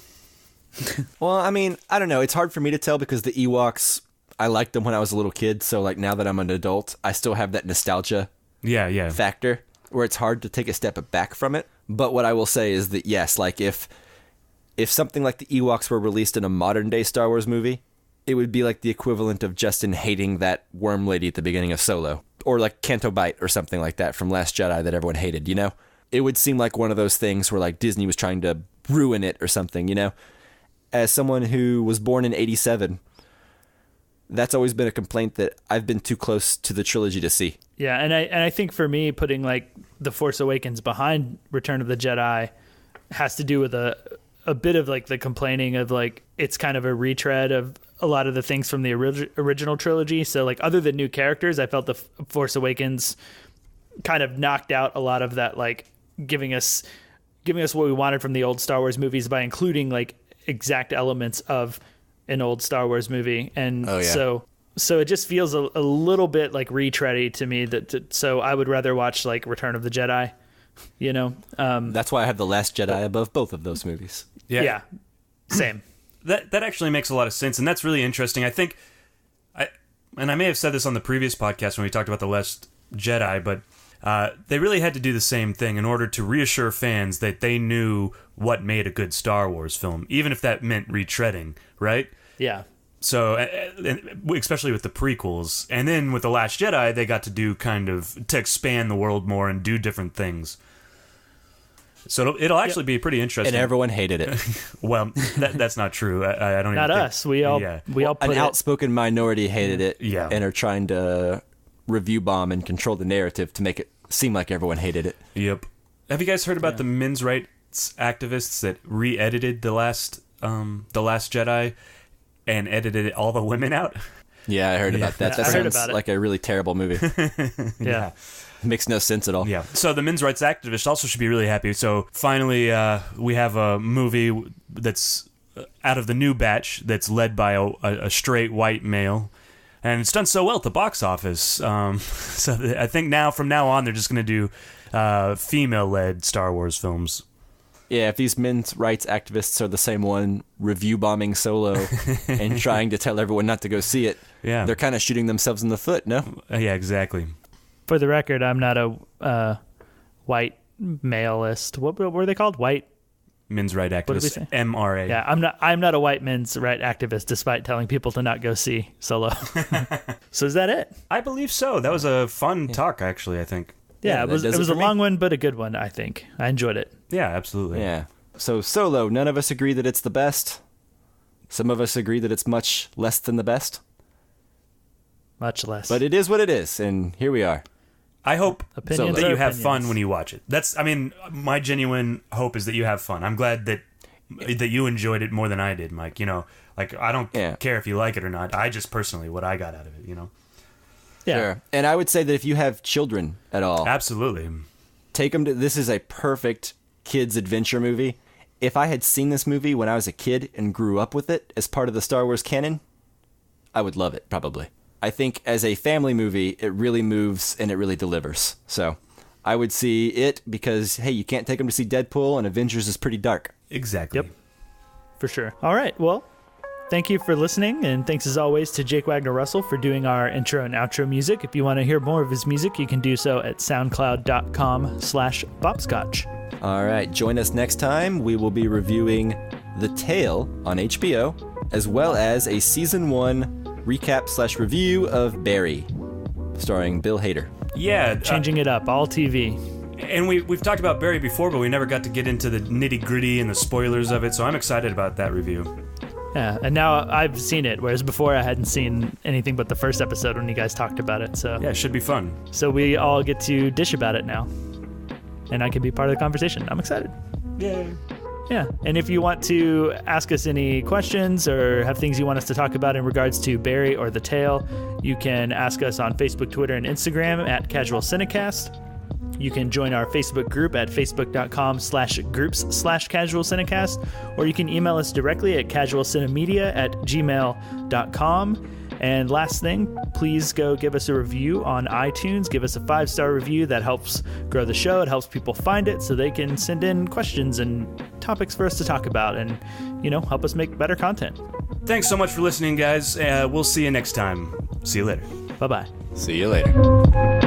Well, I mean, I don't know. It's hard for me to tell because the Ewoks, I liked them when I was a little kid, so like now that I'm an adult, I still have that nostalgia factor where it's hard to take a step back from it. But what I will say is that yes, like if something like the Ewoks were released in a modern day Star Wars movie, it would be like the equivalent of Justin hating that worm lady at the beginning of Solo, or like Canto Bight or something like that from Last Jedi that everyone hated, you know? It would seem like one of those things where like Disney was trying to ruin it or something, you know? As someone who was born in 87, that's always been a complaint that I've been too close to the trilogy to see. Yeah, and I think for me, putting like The Force Awakens behind Return of the Jedi has to do with a bit of like the complaining of like it's kind of a retread of a lot of the things from the original trilogy. So like other than new characters, I felt The Force Awakens kind of knocked out a lot of that, like giving us what we wanted from the old Star Wars movies by including like exact elements of an old Star Wars movie. And so it just feels a little bit like retready to me so I would rather watch like Return of the Jedi That's why I have The Last Jedi above both of those movies. Yeah. Same. That actually makes a lot of sense, and that's really interesting. I think, and I may have said this on the previous podcast when we talked about The Last Jedi, but they really had to do the same thing in order to reassure fans that they knew what made a good Star Wars film, even if that meant retreading, right? Yeah. So, especially with the prequels, and then with The Last Jedi, they got to do to expand the world more and do different things. So it'll actually be pretty interesting. And everyone hated it. Well, that's not true. I don't. Not even us. Think, we all put an outspoken minority hated it. Yeah. And are trying to review bomb and control the narrative to make it seem like everyone hated it. Yep. Have you guys heard about the men's rights activists that re-edited the last Jedi and edited all the women out? Yeah, I heard about that. That sounds like a really terrible movie. Yeah. Makes no sense at all. Yeah. So the men's rights activists also should be really happy. So finally, we have a movie that's out of the new batch that's led by a straight white male. And it's done so well at the box office. So I think from now on, they're just going to do female-led Star Wars films. Yeah, if these men's rights activists are the same one review bombing Solo and trying to tell everyone not to go see it, they're kind of shooting themselves in the foot, no? Yeah, exactly. For the record, I'm not a white maleist. What were they called? White men's right activist. What did we say? MRA. Yeah, I'm not a white men's right activist, despite telling people to not go see Solo. So is that it? I believe so. That was a fun talk, actually. I think. Yeah, it was a long one, but a good one. I think I enjoyed it. Yeah, absolutely. Yeah. So Solo, none of us agree that it's the best. Some of us agree that it's much less than the best. Much less. But it is what it is, and here we are. I hope that you have opinions. fun when you watch it. My genuine hope is that you have fun. I'm glad that you enjoyed it more than I did, Mike. I don't care if you like it or not. I just personally, what I got out of it, Yeah. Sure. And I would say that if you have children at all, absolutely, take them to. This is a perfect kids adventure movie. If I had seen this movie when I was a kid and grew up with it as part of the Star Wars canon, I would love it, probably. I think as a family movie, it really moves and it really delivers. So I would see it because, hey, you can't take them to see Deadpool, and Avengers is pretty dark. Exactly. Yep. For sure. All right. Well, thank you for listening, and thanks as always to Jake Wagner Russell for doing our intro and outro music. If you want to hear more of his music, you can do so at soundcloud.com/bobscotch. All right. Join us next time. We will be reviewing The Tale on HBO, as well as a season 1 recap/review of Barry, starring Bill Hader. Yeah, changing it up, all TV. And we've talked about Barry before, but we never got to get into the nitty-gritty and the spoilers of it, so I'm excited about that review. Yeah, and now I've seen it, whereas before I hadn't seen anything but the first episode when you guys talked about it. So yeah, it should be fun. So we all get to dish about it now, and I can be part of the conversation. I'm excited. Yay. Yeah, and if you want to ask us any questions or have things you want us to talk about in regards to Barry or The Tale, you can ask us on Facebook, Twitter, and Instagram at casualcinecast. You can join our Facebook group at facebook.com/groups/casualcinecast, or you can email us directly at casualcinemedia@gmail.com. And last thing, please go give us a review on iTunes. Give us a 5-star review. That helps grow the show. It helps people find it so they can send in questions and topics for us to talk about and, help us make better content. Thanks so much for listening, guys. We'll see you next time. See you later. Bye-bye. See you later.